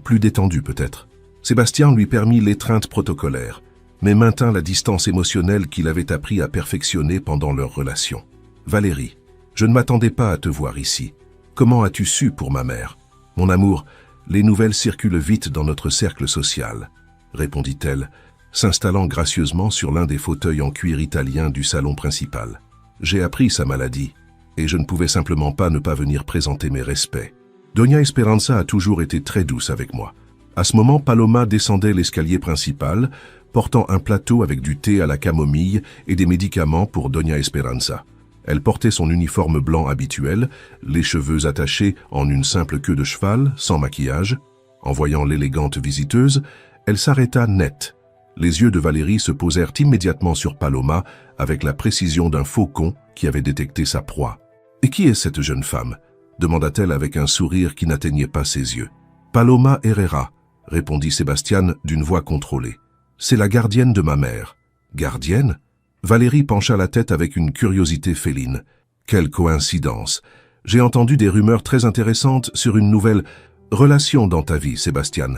plus détendu peut-être. Sébastien lui permit l'étreinte protocolaire, mais maintint la distance émotionnelle qu'il avait appris à perfectionner pendant leur relation. Valérie, je ne m'attendais pas à te voir ici. Comment as-tu su pour ma mère? Mon amour, les nouvelles circulent vite dans notre cercle social, répondit-elle, s'installant gracieusement sur l'un des fauteuils en cuir italien du salon principal. J'ai appris sa maladie, et je ne pouvais simplement pas ne pas venir présenter mes respects. Doña Esperanza a toujours été très douce avec moi. À ce moment, Paloma descendait l'escalier principal, portant un plateau avec du thé à la camomille et des médicaments pour Doña Esperanza. Elle portait son uniforme blanc habituel, les cheveux attachés en une simple queue de cheval, sans maquillage. En voyant l'élégante visiteuse, elle s'arrêta net. Les yeux de Valérie se posèrent immédiatement sur Paloma avec la précision d'un faucon qui avait détecté sa proie. « Et qui est cette jeune femme ?» demanda-t-elle avec un sourire qui n'atteignait pas ses yeux. « Paloma Herrera », répondit Sébastien d'une voix contrôlée. « C'est la gardienne de ma mère. »« Gardienne ?» Valérie pencha la tête avec une curiosité féline. « Quelle coïncidence! J'ai entendu des rumeurs très intéressantes sur une nouvelle relation dans ta vie, Sébastien. »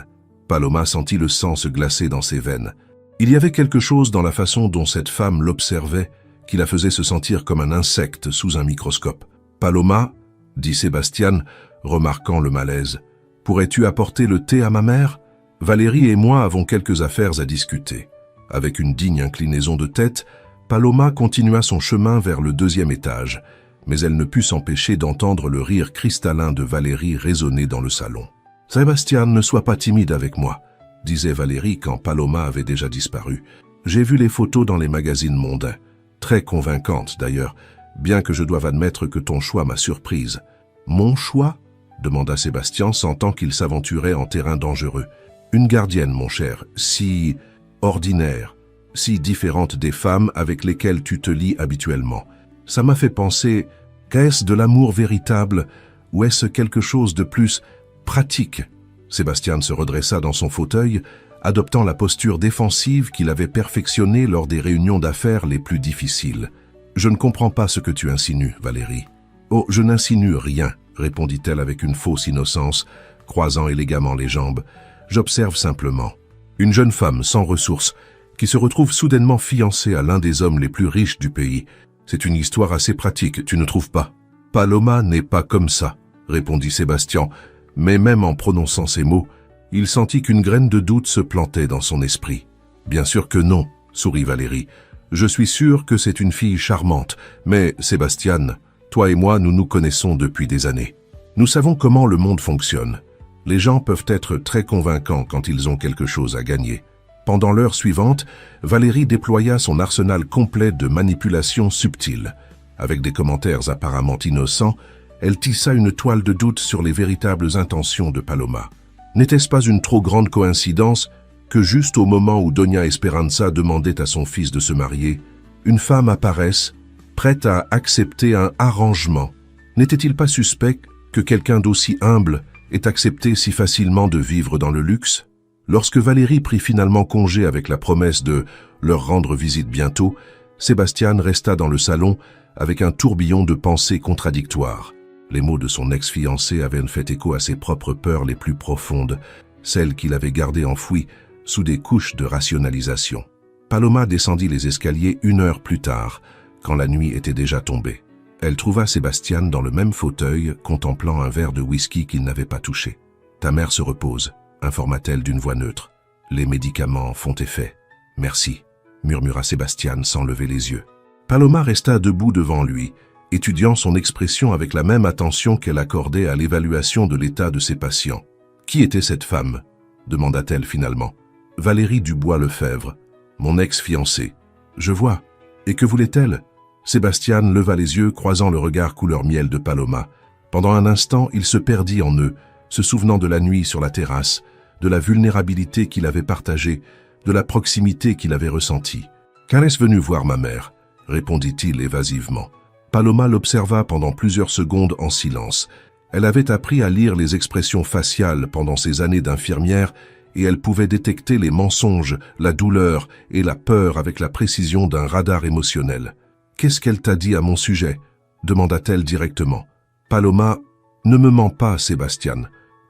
Paloma sentit le sang se glacer dans ses veines. Il y avait quelque chose dans la façon dont cette femme l'observait qui la faisait se sentir comme un insecte sous un microscope. « Paloma, » dit Sébastien, remarquant le malaise, « pourrais-tu apporter le thé à ma mère? Valérie et moi avons quelques affaires à discuter. » Avec une digne inclinaison de tête, Paloma continua son chemin vers le deuxième étage, mais elle ne put s'empêcher d'entendre le rire cristallin de Valérie résonner dans le salon. « Sébastien, ne sois pas timide avec moi, » disait Valérie quand Paloma avait déjà disparu. « J'ai vu les photos dans les magazines mondains. Très convaincantes d'ailleurs, bien que je doive admettre que ton choix m'a surprise. »« Mon choix ?» demanda Sébastien, sentant qu'il s'aventurait en terrain dangereux. « Une gardienne, mon cher, si ordinaire, si différente des femmes avec lesquelles tu te lies habituellement. Ça m'a fait penser, qu'est-ce de l'amour véritable ou est-ce quelque chose de plus pratique ?» Sébastien se redressa dans son fauteuil, adoptant la posture défensive qu'il avait perfectionnée lors des réunions d'affaires les plus difficiles. « Je ne comprends pas ce que tu insinues, Valérie. »« Oh, je n'insinue rien, » répondit-elle avec une fausse innocence, croisant élégamment les jambes. « J'observe simplement. Une jeune femme sans ressources, qui se retrouve soudainement fiancée à l'un des hommes les plus riches du pays. C'est une histoire assez pratique, tu ne trouves pas? »« Paloma n'est pas comme ça, » répondit Sébastien, mais même en prononçant ces mots, il sentit qu'une graine de doute se plantait dans son esprit. « Bien sûr que non, » sourit Valérie. « Je suis sûr que c'est une fille charmante, mais Sébastien, toi et moi, nous nous connaissons depuis des années. Nous savons comment le monde fonctionne. Les gens peuvent être très convaincants quand ils ont quelque chose à gagner. » Pendant l'heure suivante, Valérie déploya son arsenal complet de manipulations subtiles. Avec des commentaires apparemment innocents, elle tissa une toile de doute sur les véritables intentions de Paloma. N'était-ce pas une trop grande coïncidence que juste au moment où Doña Esperanza demandait à son fils de se marier, une femme apparaisse, prête à accepter un arrangement? N'était-il pas suspect que quelqu'un d'aussi humble ait accepté si facilement de vivre dans le luxe? Lorsque Valérie prit finalement congé avec la promesse de leur rendre visite bientôt, Sébastien resta dans le salon avec un tourbillon de pensées contradictoires. Les mots de son ex-fiancé avaient fait écho à ses propres peurs les plus profondes, celles qu'il avait gardées enfouies sous des couches de rationalisation. Paloma descendit les escaliers 1 heure plus tard, quand la nuit était déjà tombée. Elle trouva Sébastien dans le même fauteuil, contemplant un verre de whisky qu'il n'avait pas touché. « Ta mère se repose », informa-t-elle d'une voix neutre. « Les médicaments font effet. »« Merci », murmura Sébastien sans lever les yeux. Paloma resta debout devant lui, étudiant son expression avec la même attention qu'elle accordait à l'évaluation de l'état de ses patients. « Qui était cette femme ?» demanda-t-elle finalement. « Valérie Dubois-Lefebvre, mon ex-fiancée. »« Je vois. Et que voulait-elle » Sébastien leva les yeux, croisant le regard couleur miel de Paloma. Pendant un instant, il se perdit en eux, se souvenant de la nuit sur la terrasse, de la vulnérabilité qu'il avait partagée, de la proximité qu'il avait ressentie. « Car est-ce venu voir ma mère ?» répondit-il évasivement. Paloma l'observa pendant plusieurs secondes en silence. Elle avait appris à lire les expressions faciales pendant ses années d'infirmière et elle pouvait détecter les mensonges, la douleur et la peur avec la précision d'un radar émotionnel. « Qu'est-ce qu'elle t'a dit à mon sujet ?» demanda-t-elle directement. « Paloma, ne me mens pas, Sébastien.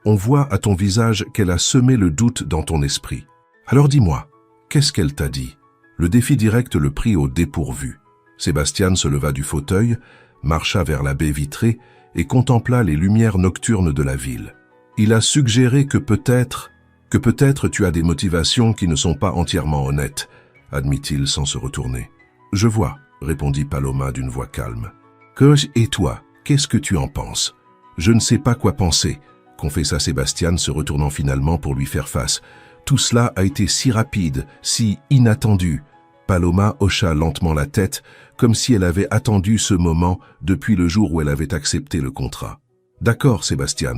On voit à ton visage qu'elle a semé le doute dans ton esprit. Alors dis-moi, qu'est-ce qu'elle t'a dit ?» Le défi direct le prit au dépourvu. Sébastien se leva du fauteuil, marcha vers la baie vitrée et contempla les lumières nocturnes de la ville. Il a suggéré que peut-être tu as des motivations qui ne sont pas entièrement honnêtes, admit-il sans se retourner. Je vois, répondit Paloma d'une voix calme. Et toi, qu'est-ce que tu en penses? Je ne sais pas quoi penser, confessa Sébastien se retournant finalement pour lui faire face. Tout cela a été si rapide, si inattendu. Paloma hocha lentement la tête, comme si elle avait attendu ce moment depuis le jour où elle avait accepté le contrat. « D'accord, Sébastien,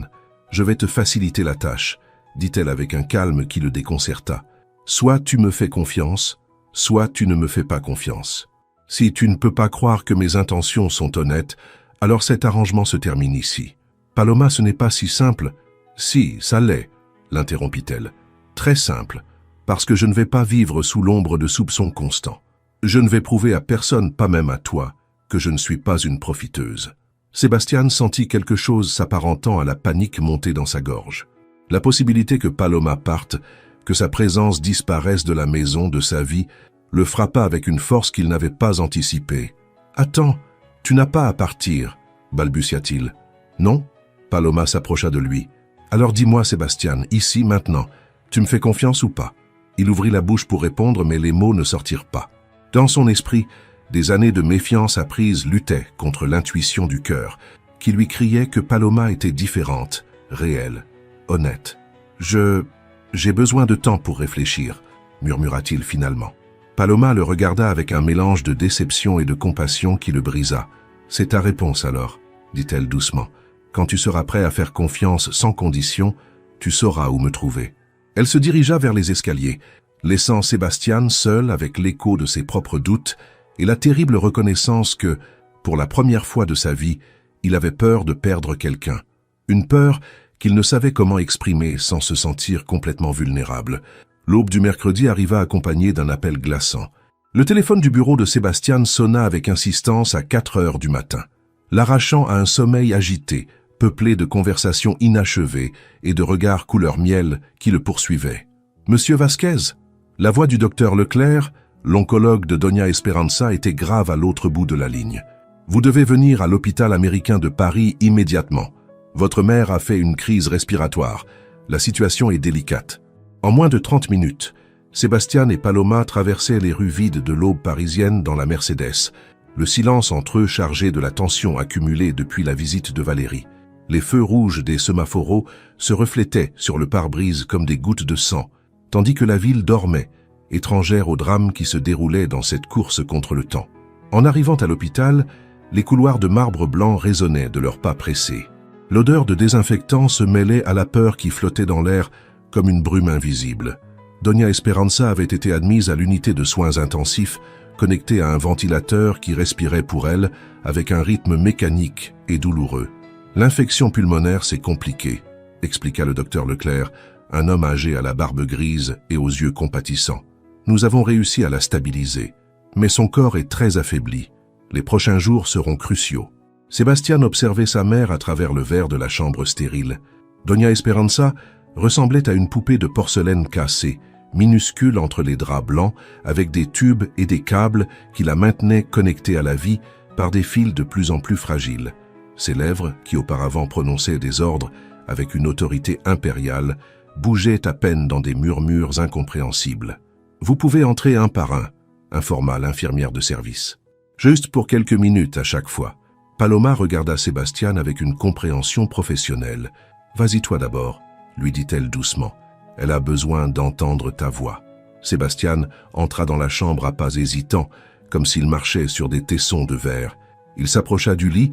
je vais te faciliter la tâche, » dit-elle avec un calme qui le déconcerta. « Soit tu me fais confiance, soit tu ne me fais pas confiance. Si tu ne peux pas croire que mes intentions sont honnêtes, alors cet arrangement se termine ici. »« Paloma, ce n'est pas si simple. »« Si, ça l'est, » l'interrompit-elle. « Très simple, parce que je ne vais pas vivre sous l'ombre de soupçons constants. Je ne vais prouver à personne, pas même à toi, que je ne suis pas une profiteuse. » Sébastien sentit quelque chose s'apparentant à la panique monter dans sa gorge. La possibilité que Paloma parte, que sa présence disparaisse de la maison, de sa vie, le frappa avec une force qu'il n'avait pas anticipée. « Attends, tu n'as pas à partir, » balbutia-t-il. « Non ?» Paloma s'approcha de lui. « Alors dis-moi, Sébastien, ici, maintenant, tu me fais confiance ou pas ?» Il ouvrit la bouche pour répondre, mais les mots ne sortirent pas. Dans son esprit, des années de méfiance apprise luttaient contre l'intuition du cœur, qui lui criait que Paloma était différente, réelle, honnête. « J'ai besoin de temps pour réfléchir, » murmura-t-il finalement. Paloma le regarda avec un mélange de déception et de compassion qui le brisa. « C'est ta réponse alors, » dit-elle doucement. « Quand tu seras prêt à faire confiance sans condition, tu sauras où me trouver. » Elle se dirigea vers les escaliers, laissant Sébastien seul avec l'écho de ses propres doutes et la terrible reconnaissance que, pour la première fois de sa vie, il avait peur de perdre quelqu'un. Une peur qu'il ne savait comment exprimer sans se sentir complètement vulnérable. L'aube du mercredi arriva accompagnée d'un appel glaçant. Le téléphone du bureau de Sébastien sonna avec insistance à 4 heures du matin, l'arrachant à un sommeil agité, peuplé de conversations inachevées et de regards couleur miel qui le poursuivaient. « Monsieur Vasquez ?» La voix du docteur Leclerc, l'oncologue de Doña Esperanza, était grave à l'autre bout de la ligne. « Vous devez venir à l'hôpital américain de Paris immédiatement. Votre mère a fait une crise respiratoire. La situation est délicate. » En moins de 30 minutes, Sébastien et Paloma traversaient les rues vides de l'aube parisienne dans la Mercedes, le silence entre eux chargé de la tension accumulée depuis la visite de Valérie. Les feux rouges des sémaphoros se reflétaient sur le pare-brise comme des gouttes de sang, tandis que la ville dormait, étrangère au drame qui se déroulait dans cette course contre le temps. En arrivant à l'hôpital, les couloirs de marbre blanc résonnaient de leurs pas pressés. L'odeur de désinfectant se mêlait à la peur qui flottait dans l'air comme une brume invisible. Doña Esperanza avait été admise à l'unité de soins intensifs, connectée à un ventilateur qui respirait pour elle avec un rythme mécanique et douloureux. L'infection pulmonaire, c'est compliqué, expliqua le docteur Leclerc, un homme âgé à la barbe grise et aux yeux compatissants. Nous avons réussi à la stabiliser, mais son corps est très affaibli. Les prochains jours seront cruciaux. Sébastien observait sa mère à travers le verre de la chambre stérile. Doña Esperanza ressemblait à une poupée de porcelaine cassée, minuscule entre les draps blancs, avec des tubes et des câbles qui la maintenaient connectée à la vie par des fils de plus en plus fragiles. Ses lèvres, qui auparavant prononçaient des ordres avec une autorité impériale, bougeaient à peine dans des murmures incompréhensibles. « Vous pouvez entrer un par un », informa l'infirmière de service. « Juste pour quelques minutes à chaque fois. » Paloma regarda Sébastien avec une compréhension professionnelle. « Vas-y toi d'abord », lui dit-elle doucement. « Elle a besoin d'entendre ta voix. » Sébastien entra dans la chambre à pas hésitants, comme s'il marchait sur des tessons de verre. Il s'approcha du lit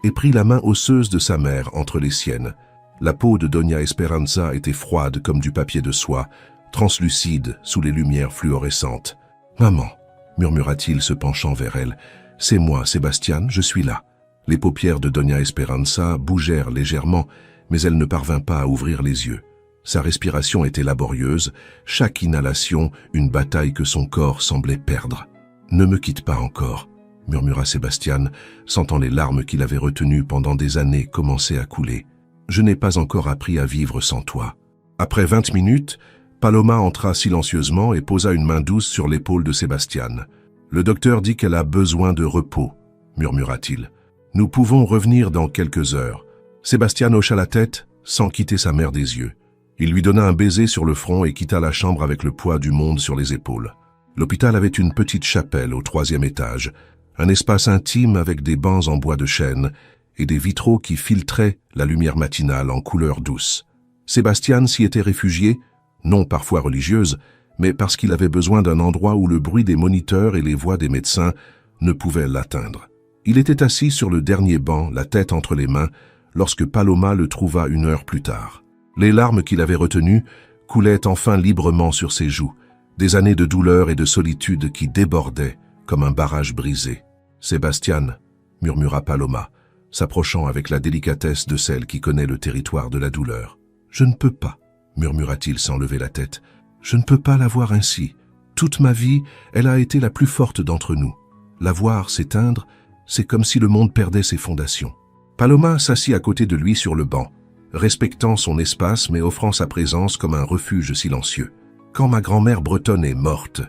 et prit la main osseuse de sa mère entre les siennes. La peau de Doña Esperanza était froide comme du papier de soie, translucide sous les lumières fluorescentes. « Maman, murmura-t-il se penchant vers elle. « C'est moi, Sébastien, je suis là. » Les paupières de Doña Esperanza bougèrent légèrement, mais elle ne parvint pas à ouvrir les yeux. Sa respiration était laborieuse, chaque inhalation une bataille que son corps semblait perdre. « Ne me quitte pas encore », murmura Sébastien, sentant les larmes qu'il avait retenues pendant des années commencer à couler. « Je n'ai pas encore appris à vivre sans toi. » Après 20 minutes, Paloma entra silencieusement et posa une main douce sur l'épaule de Sébastien. « Le docteur dit qu'elle a besoin de repos, » murmura-t-il. « Nous pouvons revenir dans quelques heures. » Sébastien hocha la tête sans quitter sa mère des yeux. Il lui donna un baiser sur le front et quitta la chambre avec le poids du monde sur les épaules. L'hôpital avait une petite chapelle au 3e étage, un espace intime avec des bancs en bois de chêne et des vitraux qui filtraient la lumière matinale en couleur douce. Sébastien s'y était réfugié, non parfois religieuse, mais parce qu'il avait besoin d'un endroit où le bruit des moniteurs et les voix des médecins ne pouvaient l'atteindre. Il était assis sur le dernier banc, la tête entre les mains, lorsque Paloma le trouva 1 heure plus tard. Les larmes qu'il avait retenues coulaient enfin librement sur ses joues, des années de douleur et de solitude qui débordaient comme un barrage brisé. « Sébastien » murmura Paloma, s'approchant avec la délicatesse de celle qui connaît le territoire de la douleur. « Je ne peux pas » murmura-t-il sans lever la tête. « Je ne peux pas la voir ainsi. Toute ma vie, elle a été la plus forte d'entre nous. La voir s'éteindre, c'est comme si le monde perdait ses fondations. » Paloma s'assit à côté de lui sur le banc, respectant son espace mais offrant sa présence comme un refuge silencieux. « Quand ma grand-mère bretonne est morte, »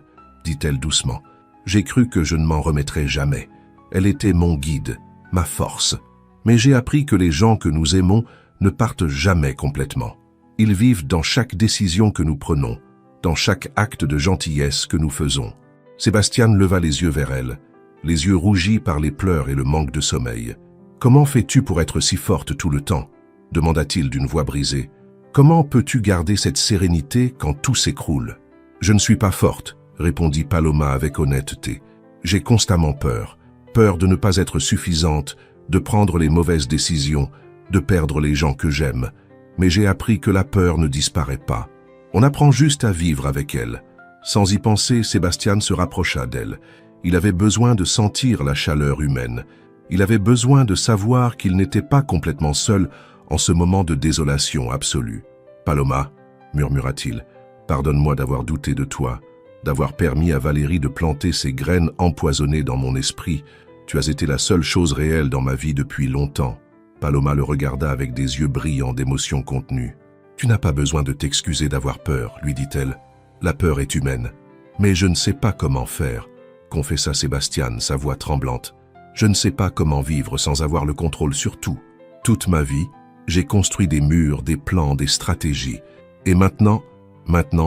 dit-elle doucement, « j'ai cru que je ne m'en remettrais jamais. Elle était mon guide, ma force. Mais j'ai appris que les gens que nous aimons ne partent jamais complètement. Ils vivent dans chaque décision que nous prenons, dans chaque acte de gentillesse que nous faisons. » Sébastien leva les yeux vers elle, les yeux rougis par les pleurs et le manque de sommeil. « Comment fais-tu pour être si forte tout le temps ?» demanda-t-il d'une voix brisée. « Comment peux-tu garder cette sérénité quand tout s'écroule ?»« Je ne suis pas forte, » répondit Paloma avec honnêteté. « J'ai constamment peur. Peur de ne pas être suffisante, de prendre les mauvaises décisions, de perdre les gens que j'aime. Mais j'ai appris que la peur ne disparaît pas. On apprend juste à vivre avec elle. » Sans y penser, Sébastien se rapprocha d'elle. Il avait besoin de sentir la chaleur humaine. Il avait besoin de savoir qu'il n'était pas complètement seul en ce moment de désolation absolue. « Paloma, » murmura-t-il, « pardonne-moi d'avoir douté de toi, d'avoir permis à Valérie de planter ses graines empoisonnées dans mon esprit. Tu as été la seule chose réelle dans ma vie depuis longtemps. » Paloma le regarda avec des yeux brillants d'émotion contenue. « Tu n'as pas besoin de t'excuser d'avoir peur, » lui dit-elle. « La peur est humaine. Mais je ne sais pas comment faire, » confessa Sébastien, sa voix tremblante. « Je ne sais pas comment vivre sans avoir le contrôle sur tout. Toute ma vie, j'ai construit des murs, des plans, des stratégies. Et maintenant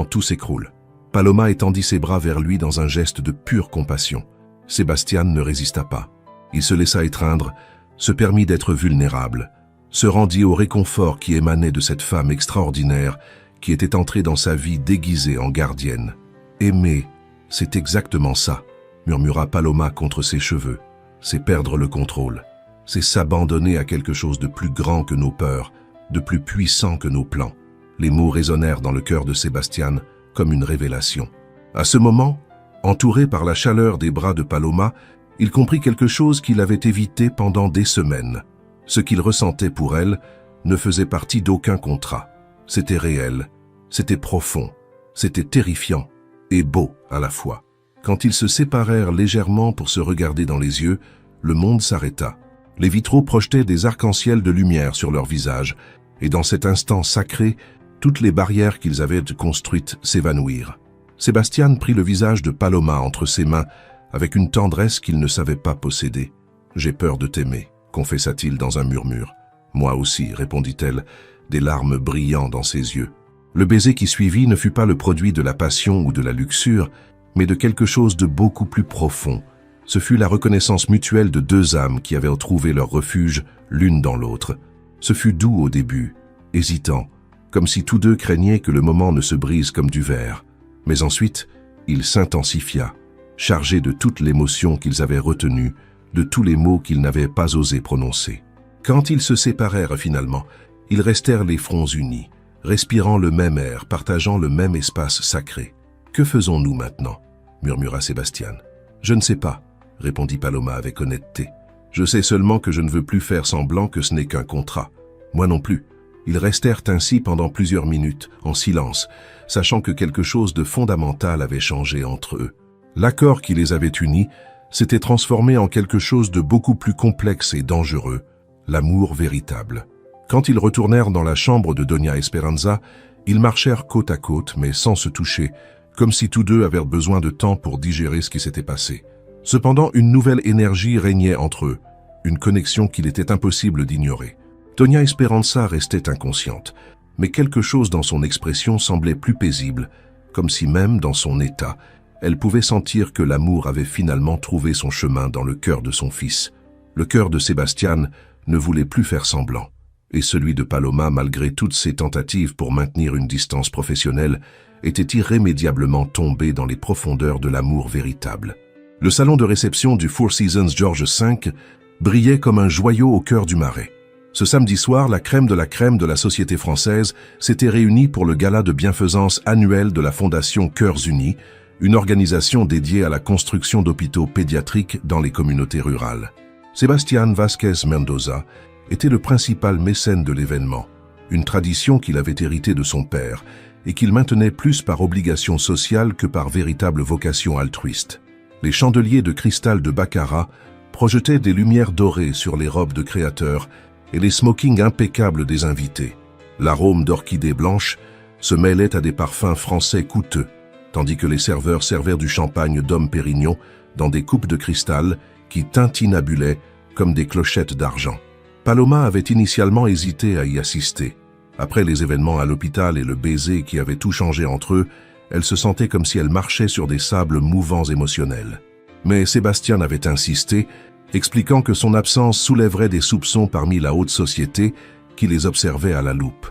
tout s'écroule. » Paloma étendit ses bras vers lui dans un geste de pure compassion. Sébastien ne résista pas. Il se laissa étreindre, se permit d'être vulnérable, se rendit au réconfort qui émanait de cette femme extraordinaire qui était entrée dans sa vie déguisée en gardienne. « Aimer, c'est exactement ça », murmura Paloma contre ses cheveux. « C'est perdre le contrôle. C'est s'abandonner à quelque chose de plus grand que nos peurs, de plus puissant que nos plans. » Les mots résonnèrent dans le cœur de Sébastien comme une révélation. À ce moment, entouré par la chaleur des bras de Paloma, il comprit quelque chose qu'il avait évité pendant des semaines. Ce qu'il ressentait pour elle ne faisait partie d'aucun contrat. C'était réel, c'était profond, c'était terrifiant et beau à la fois. Quand ils se séparèrent légèrement pour se regarder dans les yeux, le monde s'arrêta. Les vitraux projetaient des arcs-en-ciel de lumière sur leurs visages, et dans cet instant sacré, toutes les barrières qu'ils avaient construites s'évanouirent. Sébastien prit le visage de Paloma entre ses mains avec une tendresse qu'il ne savait pas posséder. « J'ai peur de t'aimer », confessa-t-il dans un murmure. « Moi aussi », répondit-elle, des larmes brillant dans ses yeux. Le baiser qui suivit ne fut pas le produit de la passion ou de la luxure, mais de quelque chose de beaucoup plus profond. Ce fut la reconnaissance mutuelle de 2 âmes qui avaient trouvé leur refuge l'une dans l'autre. Ce fut doux au début, hésitant, comme si tous deux craignaient que le moment ne se brise comme du verre. Mais ensuite, il s'intensifia, chargé de toute l'émotion qu'ils avaient retenue, de tous les mots qu'ils n'avaient pas osé prononcer. Quand ils se séparèrent finalement, ils restèrent les fronts unis, respirant le même air, partageant le même espace sacré. « Que faisons-nous maintenant » murmura Sébastien. Je ne sais pas, répondit Paloma avec honnêteté. Je sais seulement que je ne veux plus faire semblant que ce n'est qu'un contrat. Moi non plus. Ils restèrent ainsi pendant plusieurs minutes, en silence, sachant que quelque chose de fondamental avait changé entre eux. L'accord qui les avait unis s'était transformé en quelque chose de beaucoup plus complexe et dangereux, l'amour véritable. Quand ils retournèrent dans la chambre de Doña Esperanza, ils marchèrent côte à côte, mais sans se toucher, comme si tous deux avaient besoin de temps pour digérer ce qui s'était passé. Cependant, une nouvelle énergie régnait entre eux, une connexion qu'il était impossible d'ignorer. Doña Esperanza restait inconsciente, mais quelque chose dans son expression semblait plus paisible, comme si même dans son état, elle pouvait sentir que l'amour avait finalement trouvé son chemin dans le cœur de son fils. Le cœur de Sebastián ne voulait plus faire semblant, et celui de Paloma, malgré toutes ses tentatives pour maintenir une distance professionnelle, était irrémédiablement tombé dans les profondeurs de l'amour véritable. Le salon de réception du Four Seasons George V brillait comme un joyau au cœur du Marais. Ce samedi soir, la crème de la société française s'était réunie pour le gala de bienfaisance annuel de la Fondation Cœurs Unis, une organisation dédiée à la construction d'hôpitaux pédiatriques dans les communautés rurales. Sebastián Vázquez Mendoza était le principal mécène de l'événement, une tradition qu'il avait héritée de son père et qu'il maintenait plus par obligation sociale que par véritable vocation altruiste. Les chandeliers de cristal de baccarat projetaient des lumières dorées sur les robes de créateurs et les smokings impeccables des invités. L'arôme d'orchidées blanches se mêlait à des parfums français coûteux, tandis que les serveurs servaient du champagne Dom Pérignon dans des coupes de cristal qui tintinabulaient comme des clochettes d'argent. Paloma avait initialement hésité à y assister. Après les événements à l'hôpital et le baiser qui avait tout changé entre eux, elle se sentait comme si elle marchait sur des sables mouvants émotionnels. Mais Sebastián avait insisté, expliquant que son absence soulèverait des soupçons parmi la haute société qui les observait à la loupe.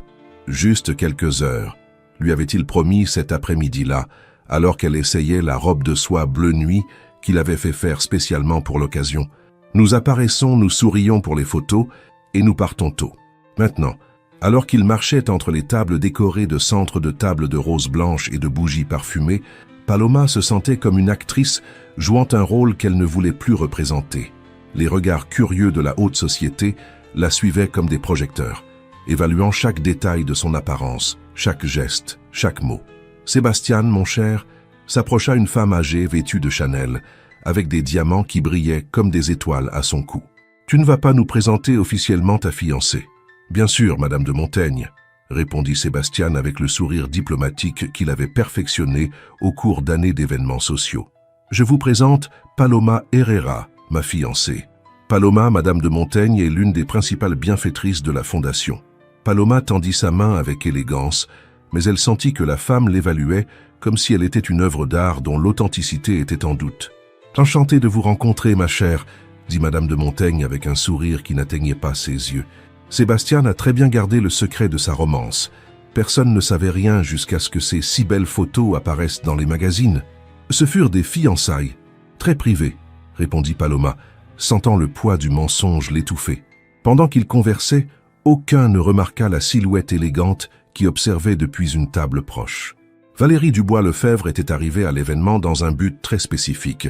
Juste quelques heures, lui avait-il promis cet après-midi-là, alors qu'elle essayait la robe de soie bleu nuit qu'il avait fait faire spécialement pour l'occasion. Nous apparaissons, nous sourions pour les photos et nous partons tôt. Maintenant, alors qu'il marchait entre les tables décorées de centres de tables de roses blanches et de bougies parfumées, Paloma se sentait comme une actrice jouant un rôle qu'elle ne voulait plus représenter. Les regards curieux de la haute société la suivaient comme des projecteurs, évaluant chaque détail de son apparence, chaque geste, chaque mot. Sebastián, mon cher, s'approcha une femme âgée vêtue de Chanel, avec des diamants qui brillaient comme des étoiles à son cou. « Tu ne vas pas nous présenter officiellement ta fiancée ?»« Bien sûr, Madame de Montaigne », répondit Sebastián avec le sourire diplomatique qu'il avait perfectionné au cours d'années d'événements sociaux. « Je vous présente Paloma Herrera, ma fiancée. Paloma, Madame de Montaigne, est l'une des principales bienfaitrices de la Fondation. » Paloma tendit sa main avec élégance, mais elle sentit que la femme l'évaluait comme si elle était une œuvre d'art dont l'authenticité était en doute. « Enchantée de vous rencontrer, ma chère, » dit Madame de Montaigne avec un sourire qui n'atteignait pas ses yeux. Sebastián a très bien gardé le secret de sa romance. Personne ne savait rien jusqu'à ce que ces si belles photos apparaissent dans les magazines. Ce furent des fiançailles, très privées, répondit Paloma, sentant le poids du mensonge l'étouffer. Pendant qu'ils conversaient, aucun ne remarqua la silhouette élégante qui observait depuis une table proche. Valérie Dubois-Lefebvre était arrivée à l'événement dans un but très spécifique,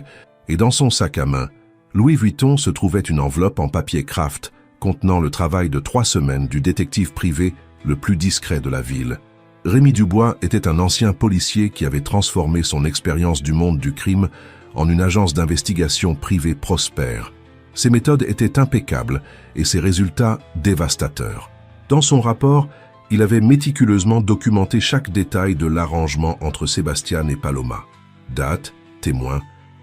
et dans son sac à main, Louis Vuitton se trouvait une enveloppe en papier craft contenant le travail de 3 semaines du détective privé le plus discret de la ville. Rémi Dubois était un ancien policier qui avait transformé son expérience du monde du crime en une agence d'investigation privée prospère. Ses méthodes étaient impeccables et ses résultats dévastateurs. Dans son rapport, il avait méticuleusement documenté chaque détail de l'arrangement entre Sebastián et Paloma. Dates, témoins,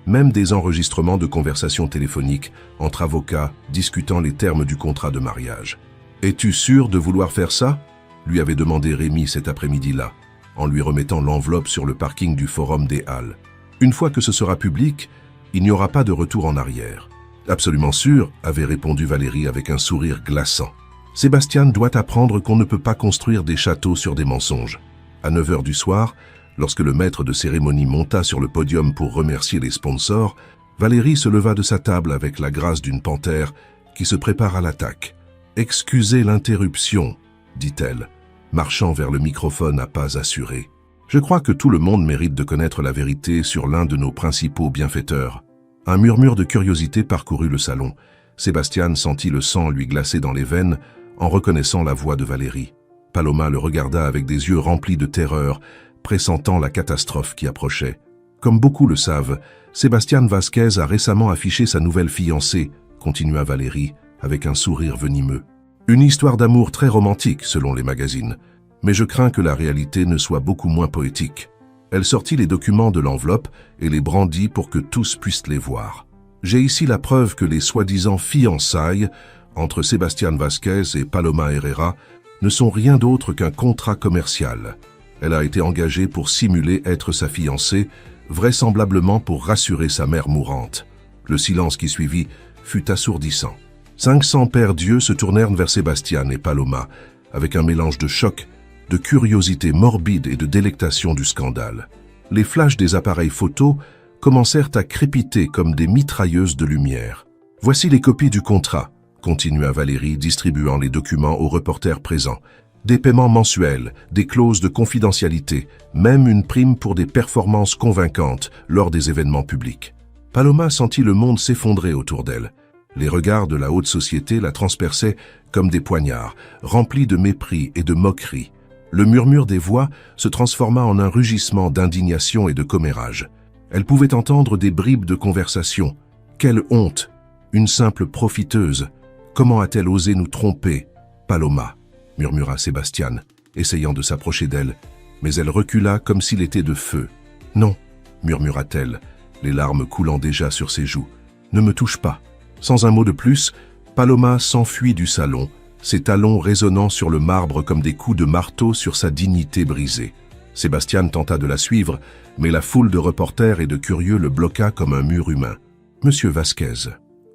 même des enregistrements de conversations téléphoniques entre avocats discutant les termes du contrat de mariage. « Es-tu sûr de vouloir faire ça ?» lui avait demandé Rémi cet après-midi-là, en lui remettant l'enveloppe sur le parking du Forum des Halles. « Une fois que ce sera public, il n'y aura pas de retour en arrière. »« Absolument sûr, » avait répondu Valérie avec un sourire glaçant. « Sebastián doit apprendre qu'on ne peut pas construire des châteaux sur des mensonges. » À 9 heures du soir, lorsque le maître de cérémonie monta sur le podium pour remercier les sponsors, Valérie se leva de sa table avec la grâce d'une panthère qui se prépare à l'attaque. « Excusez l'interruption, » dit-elle, marchant vers le microphone à pas assurés. « Je crois que tout le monde mérite de connaître la vérité sur l'un de nos principaux bienfaiteurs. Un murmure de curiosité parcourut le salon. Sébastien sentit le sang lui glacer dans les veines en reconnaissant la voix de Valérie. Paloma le regarda avec des yeux remplis de terreur, pressentant la catastrophe qui approchait. Comme beaucoup le savent, Sébastien Vasquez a récemment affiché sa nouvelle fiancée, continua Valérie, avec un sourire venimeux. Une histoire d'amour très romantique, selon les magazines. Mais je crains que la réalité ne soit beaucoup moins poétique. Elle sortit les documents de l'enveloppe et les brandit pour que tous puissent les voir. J'ai ici la preuve que les soi-disant fiançailles entre Sébastien Vasquez et Paloma Herrera ne sont rien d'autre qu'un contrat commercial. Elle a été engagée pour simuler être sa fiancée, vraisemblablement pour rassurer sa mère mourante. Le silence qui suivit fut assourdissant. 500 pères dieux se tournèrent vers Sébastien et Paloma, avec un mélange de choc, de curiosité morbide et de délectation du scandale. Les flashs des appareils photos commencèrent à crépiter comme des mitrailleuses de lumière. « Voici les copies du contrat », continua Valérie, distribuant les documents aux reporters présents. Des paiements mensuels, des clauses de confidentialité, même une prime pour des performances convaincantes lors des événements publics. Paloma sentit le monde s'effondrer autour d'elle. Les regards de la haute société la transperçaient comme des poignards, remplis de mépris et de moquerie. Le murmure des voix se transforma en un rugissement d'indignation et de commérage. Elle pouvait entendre des bribes de conversation. Quelle honte! Une simple profiteuse. Comment a-t-elle osé nous tromper? Paloma, murmura Sébastien, essayant de s'approcher d'elle, mais elle recula comme s'il était de feu. Non, murmura-t-elle, les larmes coulant déjà sur ses joues. Ne me touche pas. Sans un mot de plus, Paloma s'enfuit du salon, ses talons résonnant sur le marbre comme des coups de marteau sur sa dignité brisée. Sébastien tenta de la suivre, mais la foule de reporters et de curieux le bloqua comme un mur humain. « Monsieur Vasquez,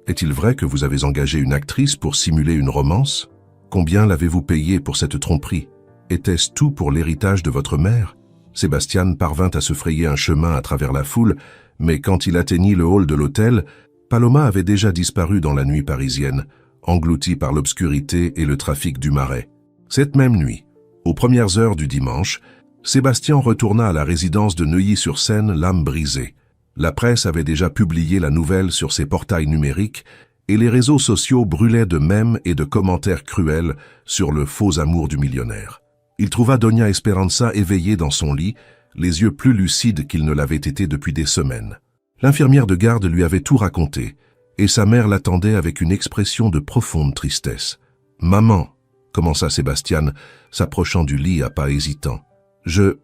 est-il vrai que vous avez engagé une actrice pour simuler une romance? Combien l'avez-vous payé pour cette tromperie? Était-ce tout pour l'héritage de votre mère ?» Sébastien parvint à se frayer un chemin à travers la foule, mais quand il atteignit le hall de l'hôtel, Paloma avait déjà disparu dans la nuit parisienne, engloutie par l'obscurité et le trafic du Marais. Cette même nuit, aux premières heures du dimanche, Sébastien retourna à la résidence de Neuilly-sur-Seine, l'âme brisée. La presse avait déjà publié la nouvelle sur ses portails numériques et les réseaux sociaux brûlaient de mèmes et de commentaires cruels sur le faux amour du millionnaire. Il trouva Doña Esperanza éveillée dans son lit, les yeux plus lucides qu'ils ne l'avaient été depuis des semaines. L'infirmière de garde lui avait tout raconté, et sa mère l'attendait avec une expression de profonde tristesse. « Maman », commença Sébastien, s'approchant du lit à pas hésitants. « Je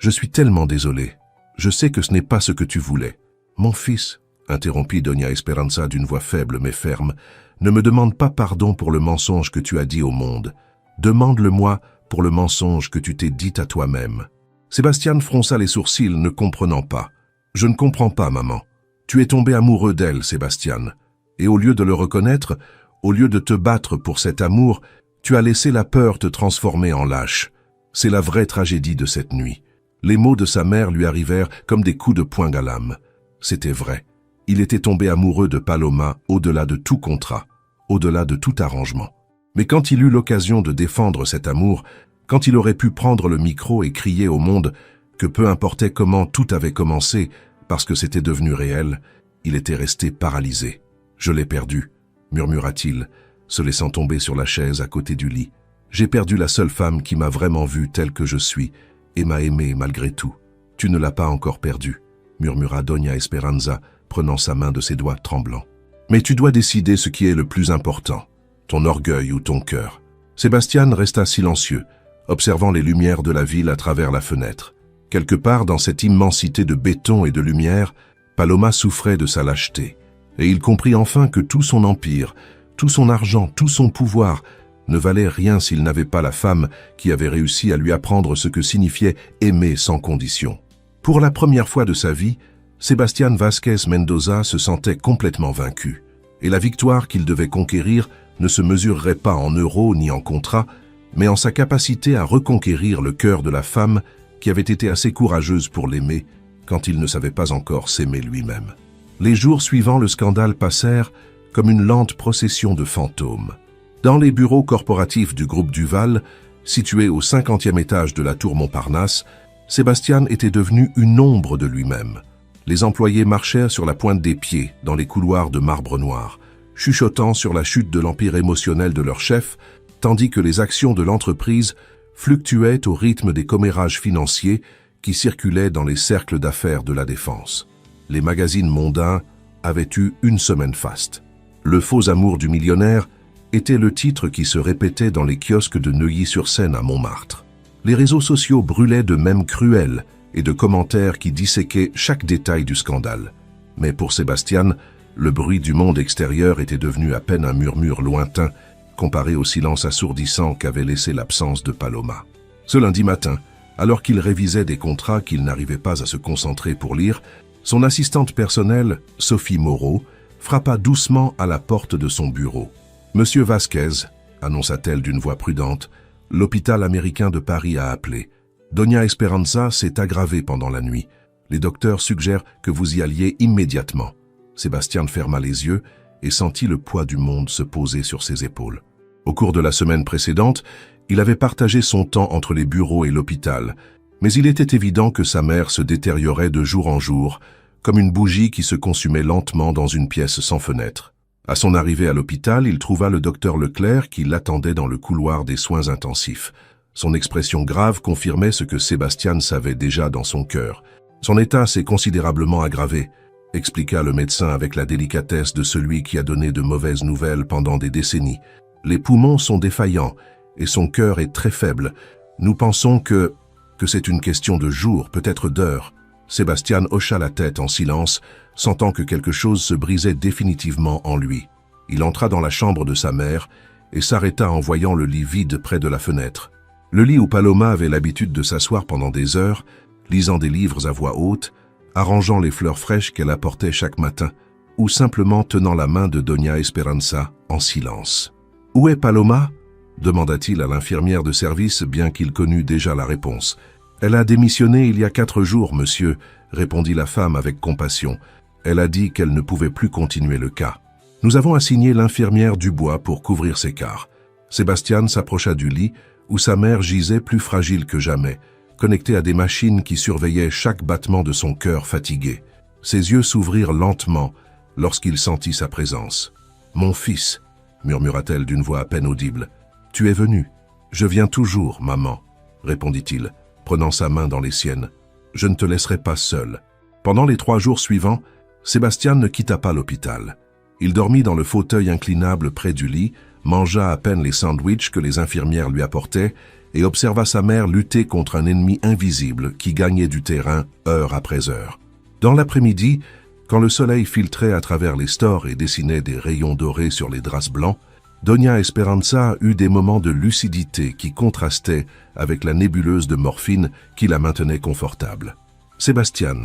suis tellement désolé. Je sais que ce n'est pas ce que tu voulais. »« Mon fils, » interrompit Doña Esperanza d'une voix faible mais ferme, « ne me demande pas pardon pour le mensonge que tu as dit au monde. Demande-le-moi pour le mensonge que tu t'es dit à toi-même. » Sébastien fronça les sourcils, ne comprenant pas. « Je ne comprends pas, maman. Tu es tombé amoureux d'elle, Sébastien. Et au lieu de le reconnaître, au lieu de te battre pour cet amour, tu as laissé la peur te transformer en lâche. C'est la vraie tragédie de cette nuit. » Les mots de sa mère lui arrivèrent comme des coups de poing à l'âme. C'était vrai. Il était tombé amoureux de Paloma au-delà de tout contrat, au-delà de tout arrangement. Mais quand il eut l'occasion de défendre cet amour, quand il aurait pu prendre le micro et crier au monde que peu importait comment tout avait commencé, parce que c'était devenu réel, il était resté paralysé. « Je l'ai perdu », murmura-t-il, se laissant tomber sur la chaise à côté du lit. « J'ai perdu la seule femme qui m'a vraiment vu telle que je suis et m'a aimé malgré tout. »« Tu ne l'as pas encore perdu », murmura Doña Esperanza, prenant sa main de ses doigts tremblants. « Mais tu dois décider ce qui est le plus important, ton orgueil ou ton cœur. » Sébastien resta silencieux, observant les lumières de la ville à travers la fenêtre. Quelque part dans cette immensité de béton et de lumière, Paloma souffrait de sa lâcheté. Et il comprit enfin que tout son empire, tout son argent, tout son pouvoir ne valait rien s'il n'avait pas la femme qui avait réussi à lui apprendre ce que signifiait aimer sans condition. Pour la première fois de sa vie, Sébastien Vasquez Mendoza se sentait complètement vaincu. Et la victoire qu'il devait conquérir ne se mesurerait pas en euros ni en contrats, mais en sa capacité à reconquérir le cœur de la femme qui avait été assez courageuse pour l'aimer quand il ne savait pas encore s'aimer lui-même. Les jours suivant le scandale passèrent comme une lente procession de fantômes. Dans les bureaux corporatifs du groupe Duval, situés au 50e étage de la tour Montparnasse, Sébastien était devenu une ombre de lui-même. Les employés marchèrent sur la pointe des pieds dans les couloirs de marbre noir, chuchotant sur la chute de l'empire émotionnel de leur chef, tandis que les actions de l'entreprise fluctuaient au rythme des commérages financiers qui circulaient dans les cercles d'affaires de la défense. Les magazines mondains avaient eu une semaine faste. Le faux amour du millionnaire était le titre qui se répétait dans les kiosques de Neuilly-sur-Seine à Montmartre. Les réseaux sociaux brûlaient de mèmes cruels et de commentaires qui disséquaient chaque détail du scandale. Mais pour Sébastien, le bruit du monde extérieur était devenu à peine un murmure lointain comparé au silence assourdissant qu'avait laissé l'absence de Paloma. Ce lundi matin, alors qu'il révisait des contrats qu'il n'arrivait pas à se concentrer pour lire, son assistante personnelle, Sophie Moreau, frappa doucement à la porte de son bureau. « Monsieur Vasquez », annonça-t-elle d'une voix prudente, « l'hôpital américain de Paris a appelé. Doña Esperanza s'est aggravée pendant la nuit. Les docteurs suggèrent que vous y alliez immédiatement. » Sébastien ferma les yeux et sentit le poids du monde se poser sur ses épaules. Au cours de la semaine précédente, il avait partagé son temps entre les bureaux et l'hôpital, mais il était évident que sa mère se détériorait de jour en jour, comme une bougie qui se consumait lentement dans une pièce sans fenêtre. À son arrivée à l'hôpital, il trouva le docteur Leclerc qui l'attendait dans le couloir des soins intensifs. Son expression grave confirmait ce que Sébastien savait déjà dans son cœur. Son état s'est considérablement aggravé, expliqua le médecin avec la délicatesse de celui qui a donné de mauvaises nouvelles pendant des décennies. Les poumons sont défaillants et son cœur est très faible. Nous pensons que c'est une question de jours, peut-être d'heures. Sébastien hocha la tête en silence, sentant que quelque chose se brisait définitivement en lui. Il entra dans la chambre de sa mère et s'arrêta en voyant le lit vide près de la fenêtre. Le lit où Paloma avait l'habitude de s'asseoir pendant des heures, lisant des livres à voix haute, arrangeant les fleurs fraîches qu'elle apportait chaque matin, ou simplement tenant la main de Doña Esperanza en silence. « Où est Paloma ?» demanda-t-il à l'infirmière de service, bien qu'il connût déjà la réponse. « Elle a démissionné il y a 4 jours, monsieur, » répondit la femme avec compassion. Elle a dit qu'elle ne pouvait plus continuer le cas. Nous avons assigné l'infirmière Dubois pour couvrir ses quarts. Sébastien s'approcha du lit, où sa mère gisait plus fragile que jamais, connectée à des machines qui surveillaient chaque battement de son cœur fatigué. Ses yeux s'ouvrirent lentement lorsqu'il sentit sa présence. « Mon fils » murmura-t-elle d'une voix à peine audible. « Tu es venu. »« Je viens toujours, maman, » répondit-il, prenant sa main dans les siennes. « Je ne te laisserai pas seul. » Pendant les 3 jours suivants, Sébastien ne quitta pas l'hôpital. Il dormit dans le fauteuil inclinable près du lit, mangea à peine les sandwichs que les infirmières lui apportaient et observa sa mère lutter contre un ennemi invisible qui gagnait du terrain heure après heure. Dans l'après-midi, quand le soleil filtrait à travers les stores et dessinait des rayons dorés sur les draps blancs, Doña Esperanza eut des moments de lucidité qui contrastaient avec la nébuleuse de morphine qui la maintenait confortable. « Sébastien »,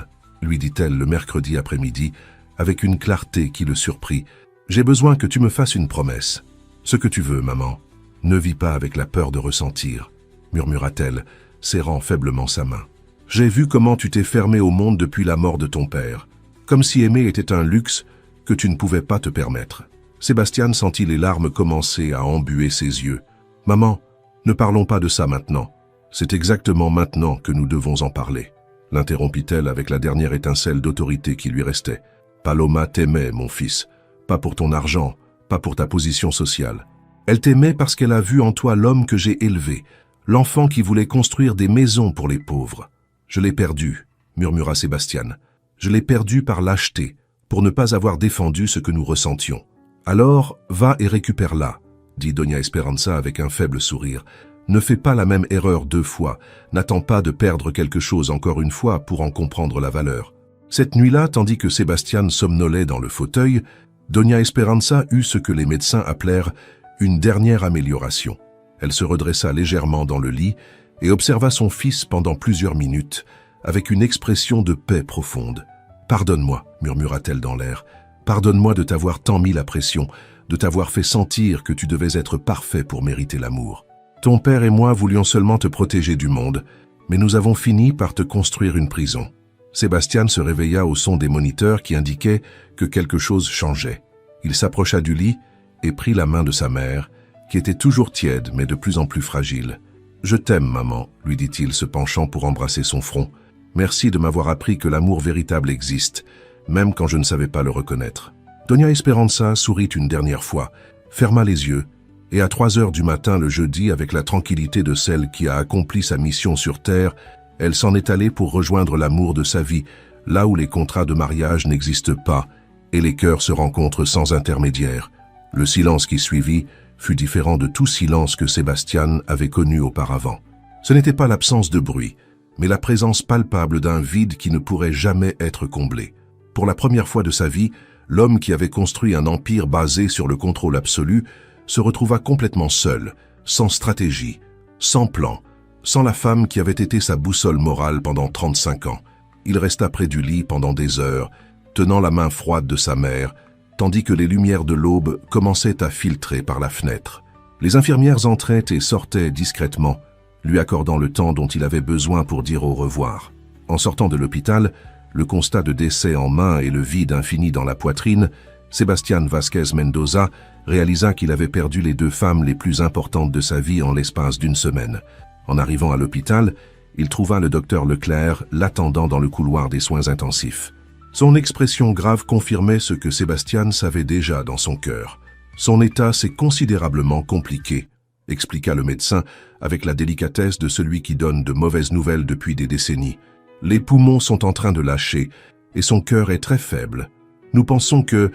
lui dit-elle le mercredi après-midi, avec une clarté qui le surprit, « j'ai besoin que tu me fasses une promesse. Ce que tu veux, maman. Ne vis pas avec la peur de ressentir, » murmura-t-elle, serrant faiblement sa main. « J'ai vu comment tu t'es fermé au monde depuis la mort de ton père, comme si aimer était un luxe que tu ne pouvais pas te permettre. » Sébastien sentit les larmes commencer à embuer ses yeux. « Maman, ne parlons pas de ça maintenant. C'est exactement maintenant que nous devons en parler. » L'interrompit-elle avec la dernière étincelle d'autorité qui lui restait. « Paloma t'aimait, mon fils. Pas pour ton argent, pas pour ta position sociale. Elle t'aimait parce qu'elle a vu en toi l'homme que j'ai élevé, l'enfant qui voulait construire des maisons pour les pauvres. Je l'ai perdu, » murmura Sébastien. « Je l'ai perdu par lâcheté, pour ne pas avoir défendu ce que nous ressentions. » « Alors, va et récupère-la, » dit Doña Esperanza avec un faible sourire. « Ne fais pas la même erreur 2 fois, n'attends pas de perdre quelque chose encore une fois pour en comprendre la valeur. » Cette nuit-là, tandis que Sébastien somnolait dans le fauteuil, Doña Esperanza eut ce que les médecins appelèrent une dernière amélioration. Elle se redressa légèrement dans le lit et observa son fils pendant plusieurs minutes, avec une expression de paix profonde. « Pardonne-moi, » murmura-t-elle dans l'air. Pardonne-moi de t'avoir tant mis la pression, de t'avoir fait sentir que tu devais être parfait pour mériter l'amour. Ton père et moi voulions seulement te protéger du monde, mais nous avons fini par te construire une prison. » Sébastien se réveilla au son des moniteurs qui indiquaient que quelque chose changeait. Il s'approcha du lit et prit la main de sa mère, qui était toujours tiède mais de plus en plus fragile. « Je t'aime, maman, » lui dit-il se penchant pour embrasser son front. « Merci de m'avoir appris que l'amour véritable existe, même quand je ne savais pas le reconnaître. Doña Esperanza sourit une dernière fois, ferma les yeux, et à 3 heures du matin le jeudi, avec la tranquillité de celle qui a accompli sa mission sur Terre, elle s'en est allée pour rejoindre l'amour de sa vie, là où les contrats de mariage n'existent pas, et les cœurs se rencontrent sans intermédiaire. Le silence qui suivit fut différent de tout silence que Sebastián avait connu auparavant. Ce n'était pas l'absence de bruit, mais la présence palpable d'un vide qui ne pourrait jamais être comblé. Pour la première fois de sa vie, l'homme qui avait construit un empire basé sur le contrôle absolu se retrouva complètement seul, sans stratégie, sans plan, sans la femme qui avait été sa boussole morale pendant 35 ans. Il resta près du lit pendant des heures, tenant la main froide de sa mère, tandis que les lumières de l'aube commençaient à filtrer par la fenêtre. Les infirmières entraient et sortaient discrètement, lui accordant le temps dont il avait besoin pour dire au revoir. En sortant de l'hôpital, le constat de décès en main et le vide infini dans la poitrine, Sebastián Vázquez Mendoza réalisa qu'il avait perdu les 2 femmes les plus importantes de sa vie en l'espace d'une semaine. En arrivant à l'hôpital, il trouva le docteur Leclerc l'attendant dans le couloir des soins intensifs. Son expression grave confirmait ce que Sebastián savait déjà dans son cœur. Son état s'est considérablement compliqué, expliqua le médecin avec la délicatesse de celui qui donne de mauvaises nouvelles depuis des décennies. Les poumons sont en train de lâcher et son cœur est très faible. Nous pensons que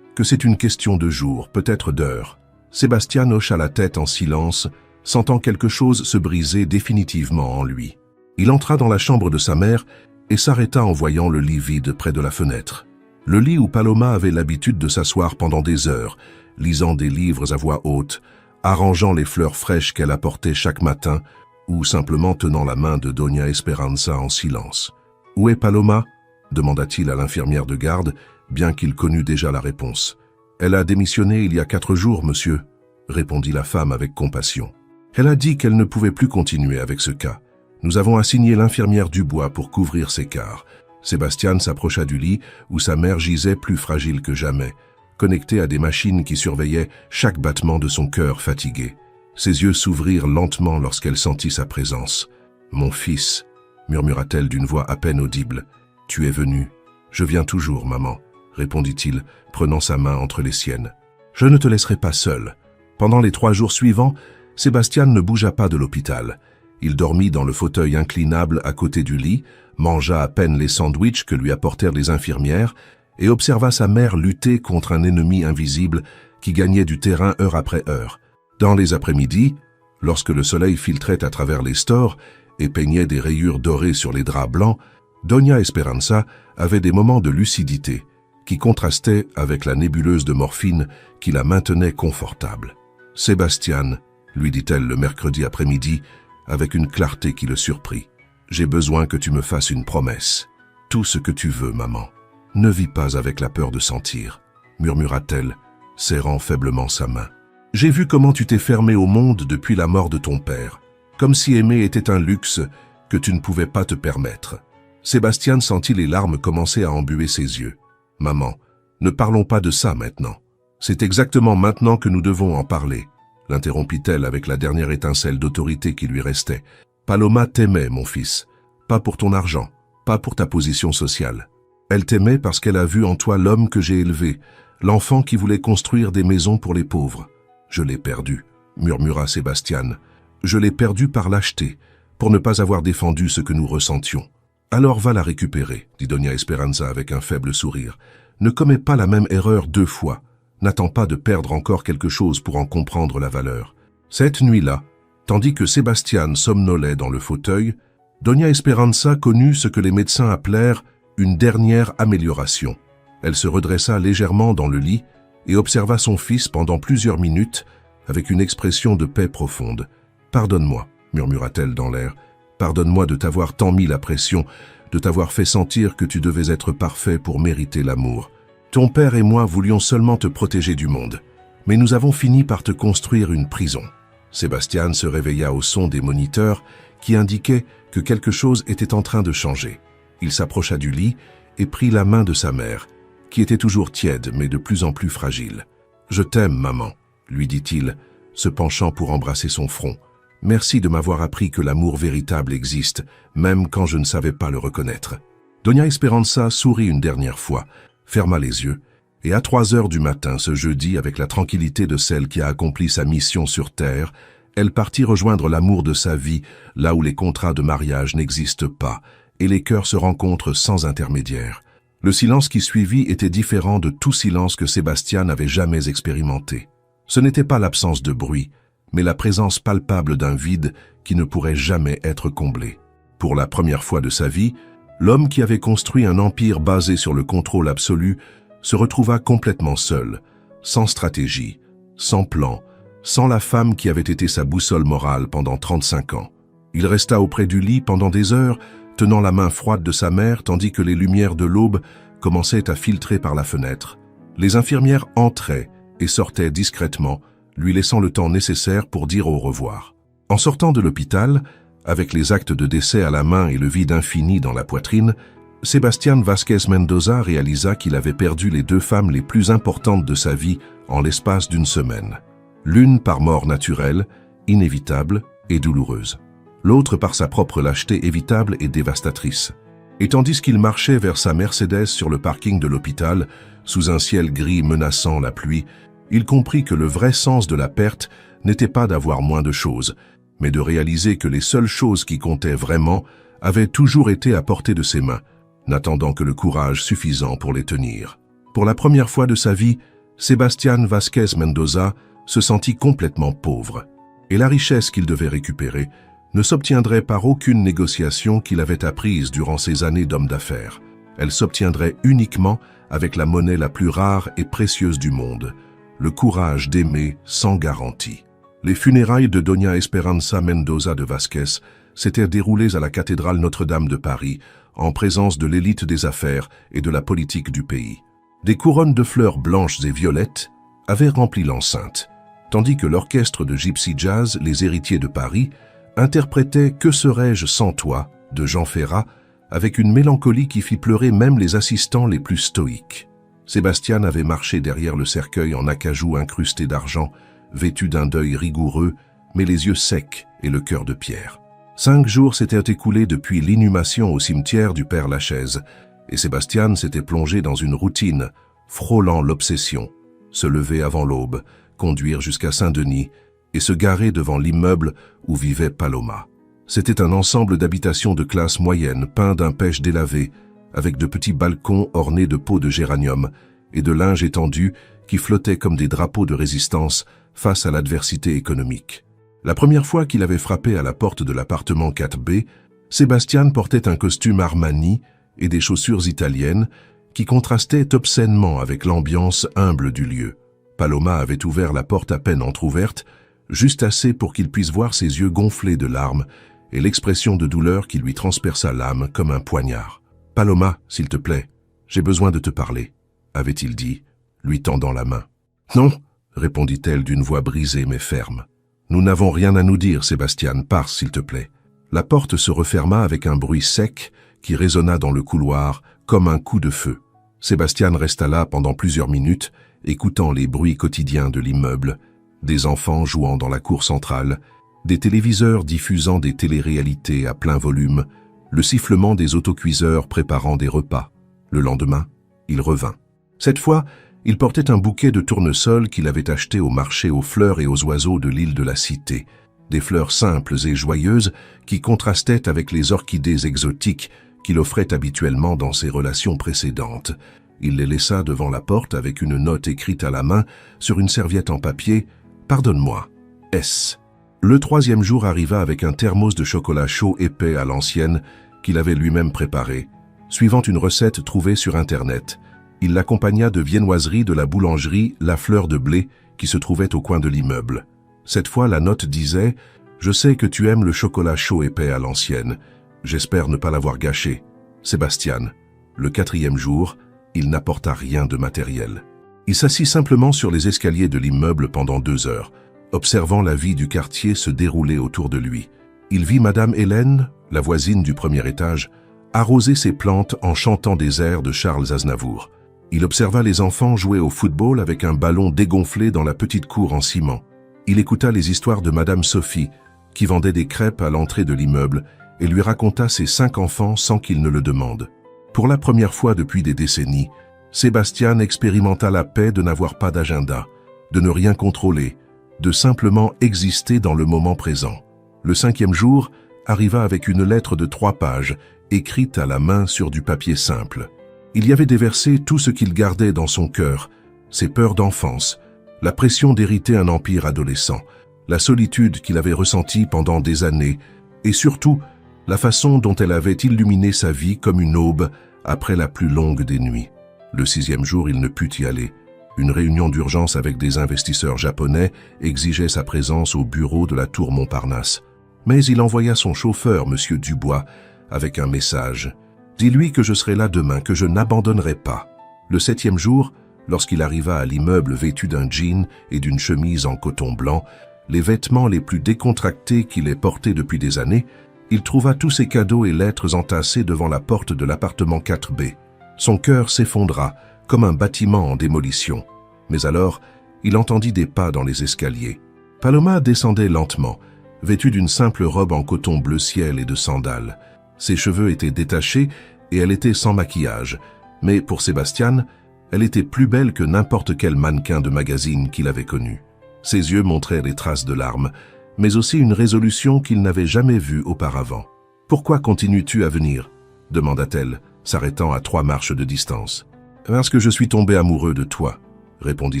c'est une question de jours, peut-être d'heures. Sebastián hocha la tête en silence, sentant quelque chose se briser définitivement en lui. Il entra dans la chambre de sa mère et s'arrêta en voyant le lit vide près de la fenêtre. Le lit où Paloma avait l'habitude de s'asseoir pendant des heures, lisant des livres à voix haute, arrangeant les fleurs fraîches qu'elle apportait chaque matin, ou simplement tenant la main de Doña Esperanza en silence. « Où est Paloma ?» demanda-t-il à l'infirmière de garde, bien qu'il connût déjà la réponse. « Elle a démissionné il y a 4 jours, monsieur, » répondit la femme avec compassion. Elle a dit qu'elle ne pouvait plus continuer avec ce cas. Nous avons assigné l'infirmière Dubois pour couvrir ses quarts. Sebastián s'approcha du lit où sa mère gisait plus fragile que jamais, connectée à des machines qui surveillaient chaque battement de son cœur fatigué. Ses yeux s'ouvrirent lentement lorsqu'elle sentit sa présence. « Mon fils » murmura-t-elle d'une voix à peine audible. « Tu es venu. »« Je viens toujours, maman » répondit-il, prenant sa main entre les siennes. « Je ne te laisserai pas seul. » Pendant les 3 jours suivants, Sebastián ne bougea pas de l'hôpital. Il dormit dans le fauteuil inclinable à côté du lit, mangea à peine les sandwichs que lui apportèrent les infirmières et observa sa mère lutter contre un ennemi invisible qui gagnait du terrain heure après heure. Dans les après-midi, lorsque le soleil filtrait à travers les stores et peignait des rayures dorées sur les draps blancs, Doña Esperanza avait des moments de lucidité qui contrastaient avec la nébuleuse de morphine qui la maintenait confortable. « Sebastián », lui dit-elle le mercredi après-midi, avec une clarté qui le surprit. « J'ai besoin que tu me fasses une promesse. Tout ce que tu veux, maman. Ne vis pas avec la peur de sentir, » murmura-t-elle, serrant faiblement sa main. « J'ai vu comment tu t'es fermé au monde depuis la mort de ton père, comme si aimer était un luxe que tu ne pouvais pas te permettre. » Sebastián sentit les larmes commencer à embuer ses yeux. « Maman, ne parlons pas de ça maintenant. C'est exactement maintenant que nous devons en parler. » l'interrompit-elle avec la dernière étincelle d'autorité qui lui restait. « Paloma t'aimait, mon fils. Pas pour ton argent, pas pour ta position sociale. Elle t'aimait parce qu'elle a vu en toi l'homme que j'ai élevé, l'enfant qui voulait construire des maisons pour les pauvres. Je l'ai perdu, » murmura Sebastián. « Je l'ai perdu par lâcheté, pour ne pas avoir défendu ce que nous ressentions. »« Alors va la récupérer, » dit Doña Esperanza avec un faible sourire. « Ne commets pas la même erreur 2 fois. N'attends pas de perdre encore quelque chose pour en comprendre la valeur. » Cette nuit-là, tandis que Sebastián somnolait dans le fauteuil, Doña Esperanza connut ce que les médecins appelèrent une dernière amélioration. Elle se redressa légèrement dans le lit et observa son fils pendant plusieurs minutes avec une expression de paix profonde. « Pardonne-moi, » murmura-t-elle dans l'air. « Pardonne-moi de t'avoir tant mis la pression, de t'avoir fait sentir que tu devais être parfait pour mériter l'amour. Ton père et moi voulions seulement te protéger du monde, mais nous avons fini par te construire une prison. » Sebastián se réveilla au son des moniteurs qui indiquaient que quelque chose était en train de changer. Il s'approcha du lit et prit la main de sa mère, qui était toujours tiède mais de plus en plus fragile. « Je t'aime, maman », lui dit-il, se penchant pour embrasser son front. « Merci de m'avoir appris que l'amour véritable existe, même quand je ne savais pas le reconnaître. » Doña Esperanza sourit une dernière fois, ferma les yeux, et à 3 heures du matin ce jeudi, avec la tranquillité de celle qui a accompli sa mission sur terre, elle partit rejoindre l'amour de sa vie, là où les contrats de mariage n'existent pas, et les cœurs se rencontrent sans intermédiaire. Le silence qui suivit était différent de tout silence que Sébastien n'avait jamais expérimenté. Ce n'était pas l'absence de bruit, mais la présence palpable d'un vide qui ne pourrait jamais être comblé. Pour la première fois de sa vie, l'homme qui avait construit un empire basé sur le contrôle absolu se retrouva complètement seul, sans stratégie, sans plan, sans la femme qui avait été sa boussole morale pendant 35 ans. Il resta auprès du lit pendant des heures, tenant la main froide de sa mère tandis que les lumières de l'aube commençaient à filtrer par la fenêtre. Les infirmières entraient et sortaient discrètement, lui laissant le temps nécessaire pour dire au revoir. En sortant de l'hôpital, avec les actes de décès à la main et le vide infini dans la poitrine, Sebastián Vázquez Mendoza réalisa qu'il avait perdu les 2 femmes les plus importantes de sa vie en l'espace d'une semaine. L'une par mort naturelle, inévitable et douloureuse. L'autre par sa propre lâcheté évitable et dévastatrice. Et tandis qu'il marchait vers sa Mercedes sur le parking de l'hôpital, sous un ciel gris menaçant la pluie, il comprit que le vrai sens de la perte n'était pas d'avoir moins de choses, mais de réaliser que les seules choses qui comptaient vraiment avaient toujours été à portée de ses mains, n'attendant que le courage suffisant pour les tenir. Pour la première fois de sa vie, Sebastián Vázquez Mendoza se sentit complètement pauvre, et la richesse qu'il devait récupérer ne s'obtiendrait par aucune négociation qu'il avait apprise durant ses années d'homme d'affaires. Elle s'obtiendrait uniquement avec la monnaie la plus rare et précieuse du monde, le courage d'aimer sans garantie. Les funérailles de Doña Esperanza Mendoza de Vázquez s'étaient déroulées à la cathédrale Notre-Dame de Paris, en présence de l'élite des affaires et de la politique du pays. Des couronnes de fleurs blanches et violettes avaient rempli l'enceinte, tandis que l'orchestre de Gypsy Jazz, les héritiers de Paris, interprétait « Que serais-je sans toi » de Jean Ferrat, avec une mélancolie qui fit pleurer même les assistants les plus stoïques. Sébastien avait marché derrière le cercueil en acajou incrusté d'argent, vêtu d'un deuil rigoureux, mais les yeux secs et le cœur de pierre. 5 jours s'étaient écoulés depuis l'inhumation au cimetière du Père Lachaise, et Sébastien s'était plongé dans une routine, frôlant l'obsession. Se lever avant l'aube, conduire jusqu'à Saint-Denis et se garer devant l'immeuble où vivait Paloma. C'était un ensemble d'habitations de classe moyenne peints d'un pêche délavé, avec de petits balcons ornés de pots de géranium et de linge étendu qui flottaient comme des drapeaux de résistance face à l'adversité économique. La première fois qu'il avait frappé à la porte de l'appartement 4B, Sébastien portait un costume Armani et des chaussures italiennes qui contrastaient obscènement avec l'ambiance humble du lieu. Paloma avait ouvert la porte à peine entr'ouverte, juste assez pour qu'il puisse voir ses yeux gonflés de larmes et l'expression de douleur qui lui transperça l'âme comme un poignard. « Paloma, s'il te plaît, j'ai besoin de te parler », avait-il dit, lui tendant la main. « Non », répondit-elle d'une voix brisée mais ferme. « Nous n'avons rien à nous dire, Sébastien, pars, s'il te plaît. » La porte se referma avec un bruit sec qui résonna dans le couloir comme un coup de feu. Sébastien resta là pendant plusieurs minutes, écoutant les bruits quotidiens de l'immeuble, des enfants jouant dans la cour centrale, des téléviseurs diffusant des téléréalités à plein volume, le sifflement des autocuiseurs préparant des repas. Le lendemain, il revint. Cette fois, il portait un bouquet de tournesols qu'il avait acheté au marché aux fleurs et aux oiseaux de l'île de la Cité, des fleurs simples et joyeuses qui contrastaient avec les orchidées exotiques qu'il offrait habituellement dans ses relations précédentes. Il les laissa devant la porte avec une note écrite à la main sur une serviette en papier « Pardonne-moi, S ». Le 3e jour arriva avec un thermos de chocolat chaud épais à l'ancienne qu'il avait lui-même préparé, suivant une recette trouvée sur Internet. Il l'accompagna de viennoiseries de la boulangerie La Fleur de Blé qui se trouvait au coin de l'immeuble. Cette fois, la note disait « Je sais que tu aimes le chocolat chaud épais à l'ancienne. J'espère ne pas l'avoir gâché. Sébastien ». Le 4e jour, il n'apporta rien de matériel. Il s'assit simplement sur les escaliers de l'immeuble pendant 2 heures, observant la vie du quartier se dérouler autour de lui. Il vit Madame Hélène, la voisine du 1er étage, arroser ses plantes en chantant des airs de Charles Aznavour. Il observa les enfants jouer au football avec un ballon dégonflé dans la petite cour en ciment. Il écouta les histoires de Madame Sophie, qui vendait des crêpes à l'entrée de l'immeuble, et lui raconta ses 5 enfants sans qu'il ne le demande. Pour la première fois depuis des décennies, Sébastien expérimenta la paix de n'avoir pas d'agenda, de ne rien contrôler, de simplement exister dans le moment présent. Le 5e jour arriva avec une lettre de 3 pages, écrite à la main sur du papier simple. Il y avait déversé tout ce qu'il gardait dans son cœur, ses peurs d'enfance, la pression d'hériter un empire adolescent, la solitude qu'il avait ressentie pendant des années, et surtout, la façon dont elle avait illuminé sa vie comme une aube après la plus longue des nuits. Le 6e jour, il ne put y aller. Une réunion d'urgence avec des investisseurs japonais exigeait sa présence au bureau de la tour Montparnasse. Mais il envoya son chauffeur, M. Dubois, avec un message. « Dis-lui que je serai là demain, que je n'abandonnerai pas. » Le 7e jour, lorsqu'il arriva à l'immeuble vêtu d'un jean et d'une chemise en coton blanc, les vêtements les plus décontractés qu'il ait portés depuis des années, il trouva tous ses cadeaux et lettres entassés devant la porte de l'appartement 4B. Son cœur s'effondra, comme un bâtiment en démolition. Mais alors, il entendit des pas dans les escaliers. Paloma descendait lentement, vêtue d'une simple robe en coton bleu ciel et de sandales. Ses cheveux étaient détachés et elle était sans maquillage. Mais pour Sébastien, elle était plus belle que n'importe quel mannequin de magazine qu'il avait connu. Ses yeux montraient des traces de larmes, mais aussi une résolution qu'il n'avait jamais vue auparavant. « Pourquoi continues-tu à venir ?» demanda-t-elle, s'arrêtant à 3 marches de distance. « Parce que je suis tombé amoureux de toi, » répondit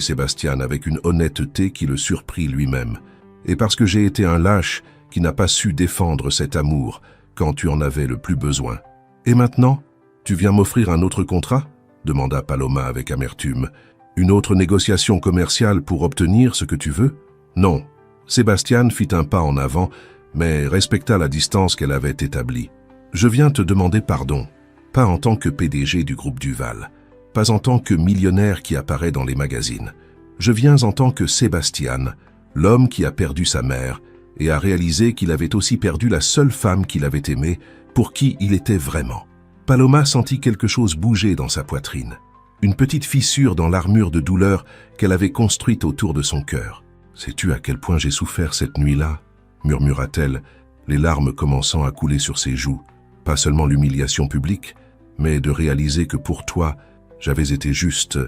Sébastien avec une honnêteté qui le surprit lui-même. « Et parce que j'ai été un lâche qui n'a pas su défendre cet amour quand tu en avais le plus besoin. Et maintenant, tu viens m'offrir un autre contrat ?» demanda Paloma avec amertume. « Une autre négociation commerciale pour obtenir ce que tu veux ?»« Non. » Sébastien fit un pas en avant, mais respecta la distance qu'elle avait établie. « Je viens te demander pardon, pas en tant que PDG du groupe Duval, pas en tant que millionnaire qui apparaît dans les magazines. Je viens en tant que Sébastien, l'homme qui a perdu sa mère et a réalisé qu'il avait aussi perdu la seule femme qu'il avait aimée, pour qui il était vraiment. » Paloma sentit quelque chose bouger dans sa poitrine, une petite fissure dans l'armure de douleur qu'elle avait construite autour de son cœur. « Sais-tu à quel point j'ai souffert cette nuit-là » murmura-t-elle, les larmes commençant à couler sur ses joues. Pas seulement l'humiliation publique, mais de réaliser que pour toi, j'avais été juste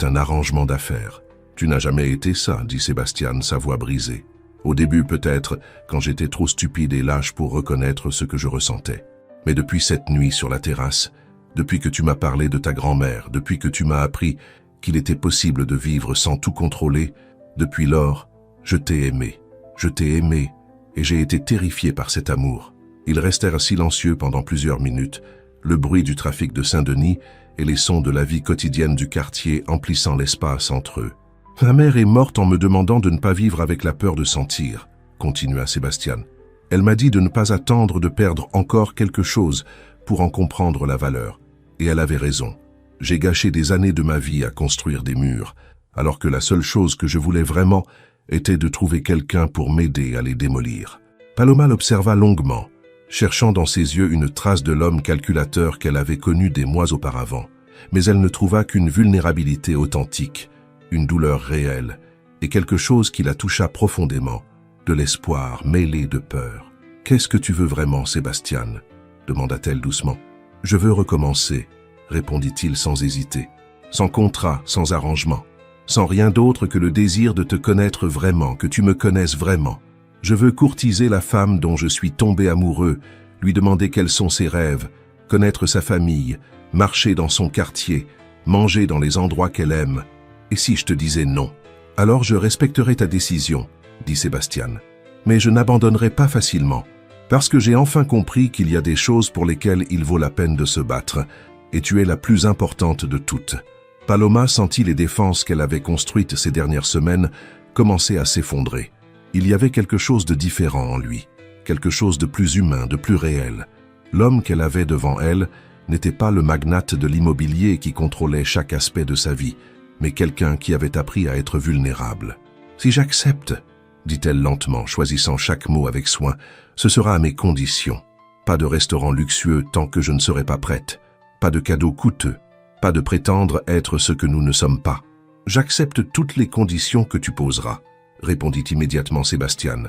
un arrangement d'affaires. « Tu n'as jamais été ça, » dit Sébastien, sa voix brisée. « Au début peut-être, quand j'étais trop stupide et lâche pour reconnaître ce que je ressentais. Mais depuis cette nuit sur la terrasse, depuis que tu m'as parlé de ta grand-mère, depuis que tu m'as appris qu'il était possible de vivre sans tout contrôler, depuis lors, je t'ai aimé. Je t'ai aimé et j'ai été terrifié par cet amour. » Ils restèrent silencieux pendant plusieurs minutes, le bruit du trafic de Saint-Denis et les sons de la vie quotidienne du quartier emplissant l'espace entre eux. « Ma mère est morte en me demandant de ne pas vivre avec la peur de sentir, » continua Sébastien. « Elle m'a dit de ne pas attendre de perdre encore quelque chose pour en comprendre la valeur. Et elle avait raison. J'ai gâché des années de ma vie à construire des murs, alors que la seule chose que je voulais vraiment était de trouver quelqu'un pour m'aider à les démolir. » Paloma l'observa longuement, cherchant dans ses yeux une trace de l'homme calculateur qu'elle avait connu des mois auparavant. Mais elle ne trouva qu'une vulnérabilité authentique, une douleur réelle, et quelque chose qui la toucha profondément, de l'espoir mêlé de peur. « Qu'est-ce que tu veux vraiment, Sébastien ?» demanda-t-elle doucement. « Je veux recommencer, » répondit-il sans hésiter, sans contrat, sans arrangement, sans rien d'autre que le désir de te connaître vraiment, que tu me connaisses vraiment. Je veux courtiser la femme dont je suis tombé amoureux, lui demander quels sont ses rêves, connaître sa famille, marcher dans son quartier, manger dans les endroits qu'elle aime. Et si je te disais non, alors je respecterai ta décision, dit Sébastien. Mais je n'abandonnerai pas facilement, parce que j'ai enfin compris qu'il y a des choses pour lesquelles il vaut la peine de se battre, et tu es la plus importante de toutes. Paloma sentit les défenses qu'elle avait construites ces dernières semaines commencer à s'effondrer. Il y avait quelque chose de différent en lui, quelque chose de plus humain, de plus réel. L'homme qu'elle avait devant elle n'était pas le magnate de l'immobilier qui contrôlait chaque aspect de sa vie, mais quelqu'un qui avait appris à être vulnérable. « Si j'accepte, » dit-elle lentement, choisissant chaque mot avec soin, « ce sera à mes conditions. Pas de restaurant luxueux tant que je ne serai pas prête. Pas de cadeaux coûteux. Pas de prétendre être ce que nous ne sommes pas. J'accepte toutes les conditions que tu poseras, » répondit immédiatement Sébastien.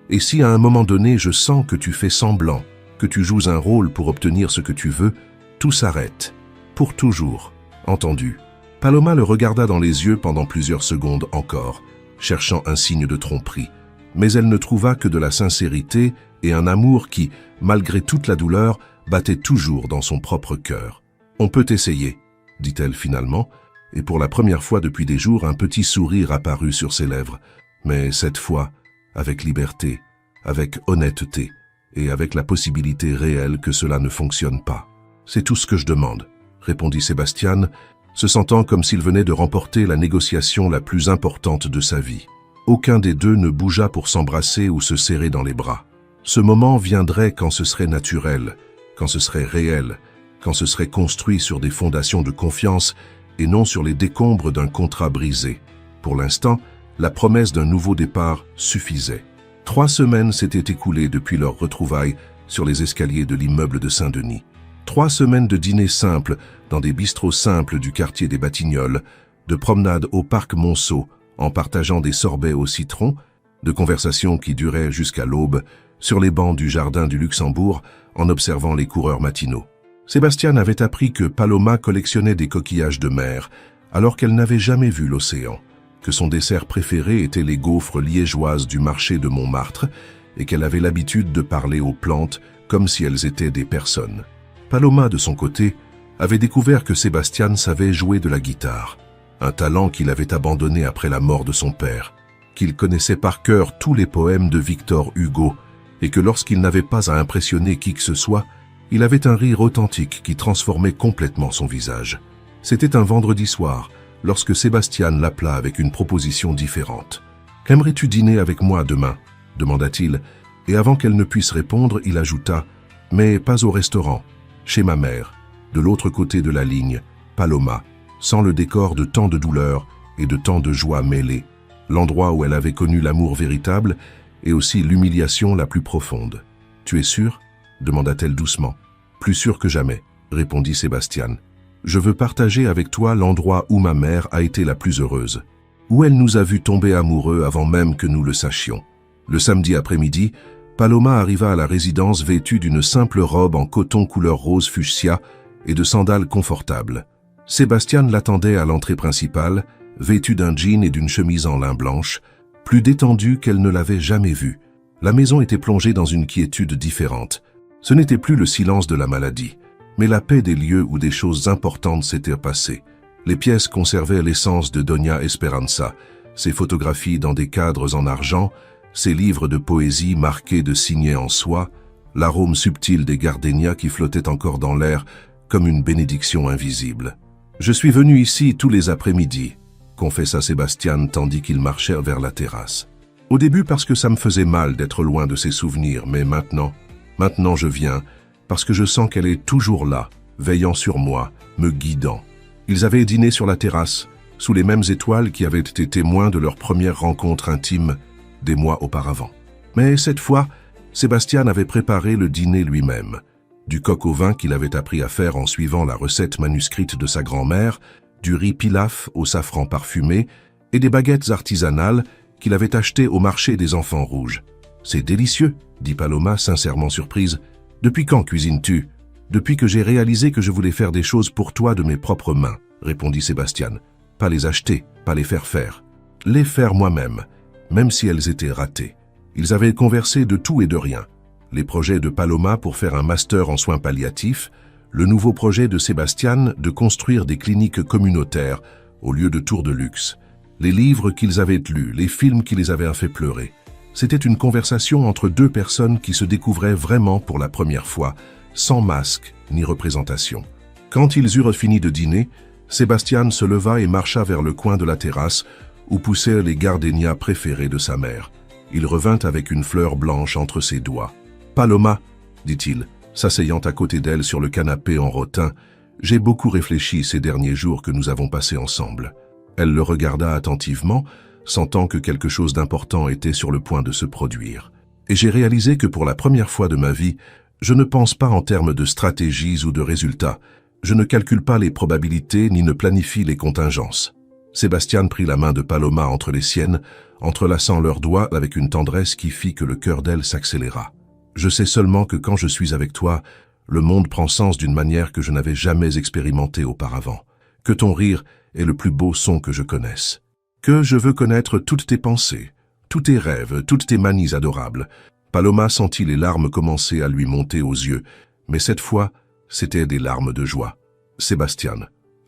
Et si à un moment donné je sens que tu fais semblant, que tu joues un rôle pour obtenir ce que tu veux, tout s'arrête. Pour toujours. Entendu. Paloma le regarda dans les yeux pendant plusieurs secondes encore, cherchant un signe de tromperie. Mais elle ne trouva que de la sincérité et un amour qui, malgré toute la douleur, battait toujours dans son propre cœur. « On peut essayer », dit-elle finalement, et pour la première fois depuis des jours, un petit sourire apparut sur ses lèvres. Mais cette fois, avec liberté, avec honnêteté, et avec la possibilité réelle que cela ne fonctionne pas. « C'est tout ce que je demande », répondit Sébastien, se sentant comme s'il venait de remporter la négociation la plus importante de sa vie. Aucun des deux ne bougea pour s'embrasser ou se serrer dans les bras. Ce moment viendrait quand ce serait naturel, quand ce serait réel, quand ce serait construit sur des fondations de confiance et non sur les décombres d'un contrat brisé. Pour l'instant, la promesse d'un nouveau départ suffisait. 3 semaines s'étaient écoulées depuis leur retrouvaille sur les escaliers de l'immeuble de Saint-Denis. 3 semaines de dîners simples dans des bistrots simples du quartier des Batignolles, de promenades au parc Monceau en partageant des sorbets au citron, de conversations qui duraient jusqu'à l'aube sur les bancs du jardin du Luxembourg en observant les coureurs matinaux. Sébastien avait appris que Paloma collectionnait des coquillages de mer alors qu'elle n'avait jamais vu l'océan, que son dessert préféré était les gaufres liégeoises du marché de Montmartre et qu'elle avait l'habitude de parler aux plantes comme si elles étaient des personnes. Paloma, de son côté, avait découvert que Sébastien savait jouer de la guitare, un talent qu'il avait abandonné après la mort de son père, qu'il connaissait par cœur tous les poèmes de Victor Hugo et que lorsqu'il n'avait pas à impressionner qui que ce soit, il avait un rire authentique qui transformait complètement son visage. C'était un vendredi soir, lorsque Sébastien l'appela avec une proposition différente. « Qu'aimerais-tu dîner avec moi demain ?» demanda-t-il, et avant qu'elle ne puisse répondre, il ajouta « Mais pas au restaurant, chez ma mère, de l'autre côté de la ligne, Paloma, sans le décor de tant de douleur et de tant de joie mêlée, l'endroit où elle avait connu l'amour véritable et aussi l'humiliation la plus profonde. « Tu es sûr ?» demanda-t-elle doucement. « Plus sûr que jamais, » répondit Sébastien. « Je veux partager avec toi l'endroit où ma mère a été la plus heureuse, où elle nous a vus tomber amoureux avant même que nous le sachions. » Le samedi après-midi, Paloma arriva à la résidence vêtue d'une simple robe en coton couleur rose fuchsia et de sandales confortables. Sébastien l'attendait à l'entrée principale, vêtue d'un jean et d'une chemise en lin blanche, plus détendue qu'elle ne l'avait jamais vue. La maison était plongée dans une quiétude différente. Ce n'était plus le silence de la maladie, mais la paix des lieux où des choses importantes s'étaient passées. Les pièces conservaient l'essence de Doña Esperanza, ses photographies dans des cadres en argent, ses livres de poésie marqués de signets en soie, l'arôme subtil des gardénias qui flottaient encore dans l'air comme une bénédiction invisible. « Je suis venu ici tous les après-midi », confessa Sébastien tandis qu'ils marchèrent vers la terrasse. « Au début parce que ça me faisait mal d'être loin de ses souvenirs, mais maintenant je viens parce que je sens qu'elle est toujours là, veillant sur moi, me guidant. » Ils avaient dîné sur la terrasse, sous les mêmes étoiles qui avaient été témoins de leur première rencontre intime des mois auparavant. Mais cette fois, Sébastien avait préparé le dîner lui-même. Du coq au vin qu'il avait appris à faire en suivant la recette manuscrite de sa grand-mère, du riz pilaf au safran parfumé et des baguettes artisanales qu'il avait achetées au marché des enfants rouges. « C'est délicieux », dit Paloma, sincèrement surprise. « Depuis quand cuisines-tu ?»« Depuis que j'ai réalisé que je voulais faire des choses pour toi de mes propres mains, » répondit Sébastien. « Pas les acheter, pas les faire faire. Les faire moi-même, même si elles étaient ratées. » Ils avaient conversé de tout et de rien. Les projets de Paloma pour faire un master en soins palliatifs, le nouveau projet de Sébastien de construire des cliniques communautaires au lieu de tours de luxe, les livres qu'ils avaient lus, les films qui les avaient fait pleurer. C'était une conversation entre deux personnes qui se découvraient vraiment pour la première fois, sans masque ni représentation. Quand ils eurent fini de dîner, Sébastien se leva et marcha vers le coin de la terrasse où poussaient les gardénias préférés de sa mère. Il revint avec une fleur blanche entre ses doigts. « Paloma, » dit-il, s'asseyant à côté d'elle sur le canapé en rotin, « j'ai beaucoup réfléchi ces derniers jours que nous avons passés ensemble. » Elle le regarda attentivement, sentant que quelque chose d'important était sur le point de se produire. « Et j'ai réalisé que pour la première fois de ma vie, je ne pense pas en termes de stratégies ou de résultats. Je ne calcule pas les probabilités ni ne planifie les contingences. » Sébastien prit la main de Paloma entre les siennes, entrelaçant leurs doigts avec une tendresse qui fit que le cœur d'elle s'accéléra. Je sais seulement que quand je suis avec toi, le monde prend sens d'une manière que je n'avais jamais expérimentée auparavant. Que ton rire est le plus beau son que je connaisse. Que je veux connaître toutes tes pensées, tous tes rêves, toutes tes manies adorables. Paloma sentit les larmes commencer à lui monter aux yeux, mais cette fois, c'étaient des larmes de joie. Sébastien.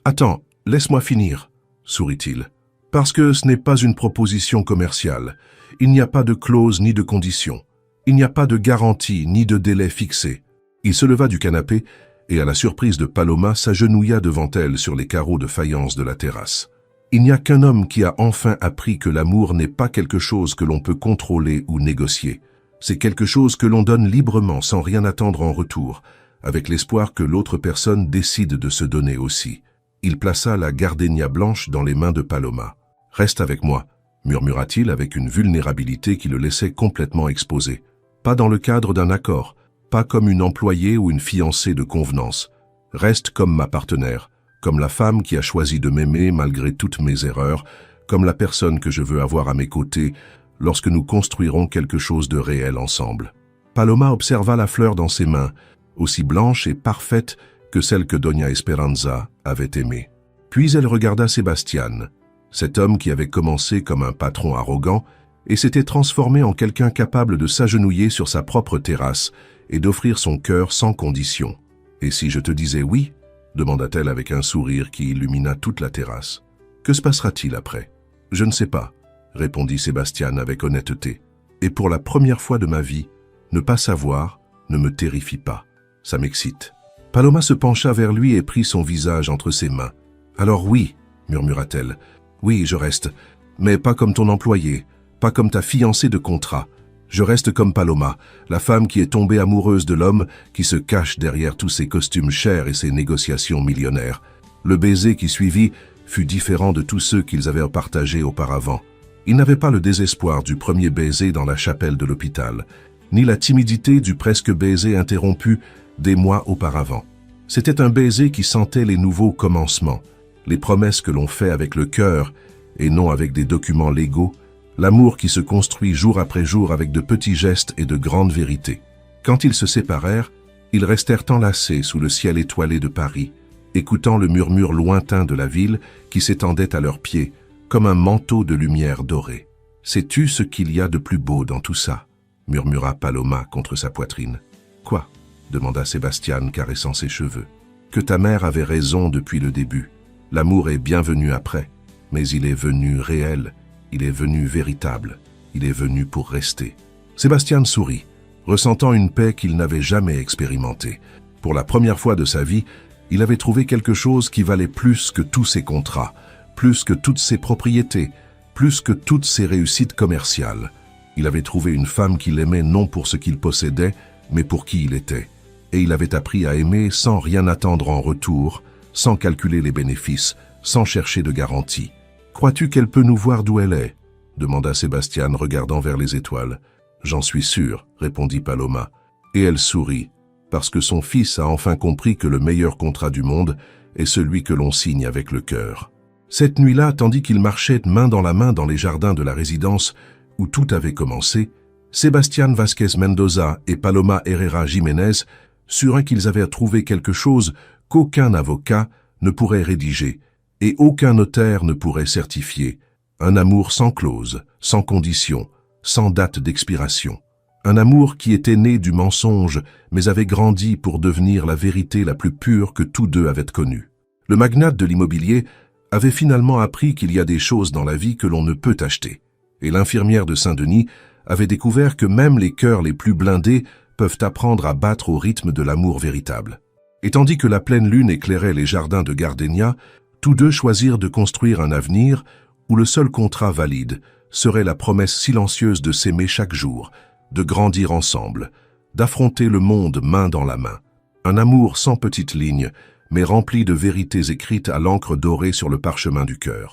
Attends, laisse-moi finir, sourit-il. Parce que ce n'est pas une proposition commerciale. Il n'y a pas de clause ni de condition. Il n'y a pas de garantie ni de délai fixé. Il se leva du canapé et, à la surprise de Paloma, s'agenouilla devant elle sur les carreaux de faïence de la terrasse. Il n'y a qu'un homme qui a enfin appris que l'amour n'est pas quelque chose que l'on peut contrôler ou négocier. C'est quelque chose que l'on donne librement sans rien attendre en retour, avec l'espoir que l'autre personne décide de se donner aussi. Il plaça la gardenia blanche dans les mains de Paloma. « Reste avec moi », murmura-t-il avec une vulnérabilité qui le laissait complètement exposé. Pas dans le cadre d'un accord, pas comme une employée ou une fiancée de convenance. Reste comme ma partenaire, comme la femme qui a choisi de m'aimer malgré toutes mes erreurs, comme la personne que je veux avoir à mes côtés lorsque nous construirons quelque chose de réel ensemble. Paloma observa la fleur dans ses mains, aussi blanche et parfaite que celle que Doña Esperanza avait aimée. Puis elle regarda Sébastien, cet homme qui avait commencé comme un patron arrogant et s'était transformé en quelqu'un capable de s'agenouiller sur sa propre terrasse et d'offrir son cœur sans condition. « Et si je te disais oui ?» demanda-t-elle avec un sourire qui illumina toute la terrasse. « Que se passera-t-il après ?»« Je ne sais pas, » répondit Sébastien avec honnêteté. « Et pour la première fois de ma vie, ne pas savoir ne me terrifie pas. Ça m'excite. » Paloma se pencha vers lui et prit son visage entre ses mains. « Alors oui, » murmura-t-elle. « Oui, je reste, mais pas comme ton employé, pas comme ta fiancée de contrat. Je reste comme Paloma, la femme qui est tombée amoureuse de l'homme qui se cache derrière tous ses costumes chers et ses négociations millionnaires. Le baiser qui suivit fut différent de tous ceux qu'ils avaient partagés auparavant. Il n'avait pas le désespoir du premier baiser dans la chapelle de l'hôpital, ni la timidité du presque baiser interrompu des mois auparavant. C'était un baiser qui sentait les nouveaux commencements, les promesses que l'on fait avec le cœur et non avec des documents légaux, l'amour qui se construit jour après jour avec de petits gestes et de grandes vérités. Quand ils se séparèrent, ils restèrent enlacés sous le ciel étoilé de Paris, écoutant le murmure lointain de la ville qui s'étendait à leurs pieds, comme un manteau de lumière dorée. « Sais-tu ce qu'il y a de plus beau dans tout ça ?» murmura Paloma contre sa poitrine. « Quoi ?» demanda Sébastien, caressant ses cheveux. « Que ta mère avait raison depuis le début. L'amour est bien venu après, mais il est venu réel. Il est venu véritable, il est venu pour rester. » Sébastien sourit, ressentant une paix qu'il n'avait jamais expérimentée. Pour la première fois de sa vie, il avait trouvé quelque chose qui valait plus que tous ses contrats, plus que toutes ses propriétés, plus que toutes ses réussites commerciales. Il avait trouvé une femme qu'il aimait non pour ce qu'il possédait, mais pour qui il était. Et il avait appris à aimer sans rien attendre en retour, sans calculer les bénéfices, sans chercher de garantie. « Crois-tu qu'elle peut nous voir d'où elle est ?» demanda Sébastien, regardant vers les étoiles. « J'en suis sûr, » répondit Paloma. Et elle sourit, parce que son fils a enfin compris que le meilleur contrat du monde est celui que l'on signe avec le cœur. Cette nuit-là, tandis qu'ils marchaient main dans la main dans les jardins de la résidence où tout avait commencé, Sébastien Vázquez Mendoza et Paloma Herrera Jiménez surent qu'ils avaient trouvé quelque chose qu'aucun avocat ne pourrait rédiger, et aucun notaire ne pourrait certifier, un amour sans clause, sans condition, sans date d'expiration. Un amour qui était né du mensonge, mais avait grandi pour devenir la vérité la plus pure que tous deux avaient connue. Le magnate de l'immobilier avait finalement appris qu'il y a des choses dans la vie que l'on ne peut acheter, et l'infirmière de Saint-Denis avait découvert que même les cœurs les plus blindés peuvent apprendre à battre au rythme de l'amour véritable. Et tandis que la pleine lune éclairait les jardins de Gardenia, tous deux choisirent de construire un avenir où le seul contrat valide serait la promesse silencieuse de s'aimer chaque jour, de grandir ensemble, d'affronter le monde main dans la main. Un amour sans petites lignes, mais rempli de vérités écrites à l'encre dorée sur le parchemin du cœur.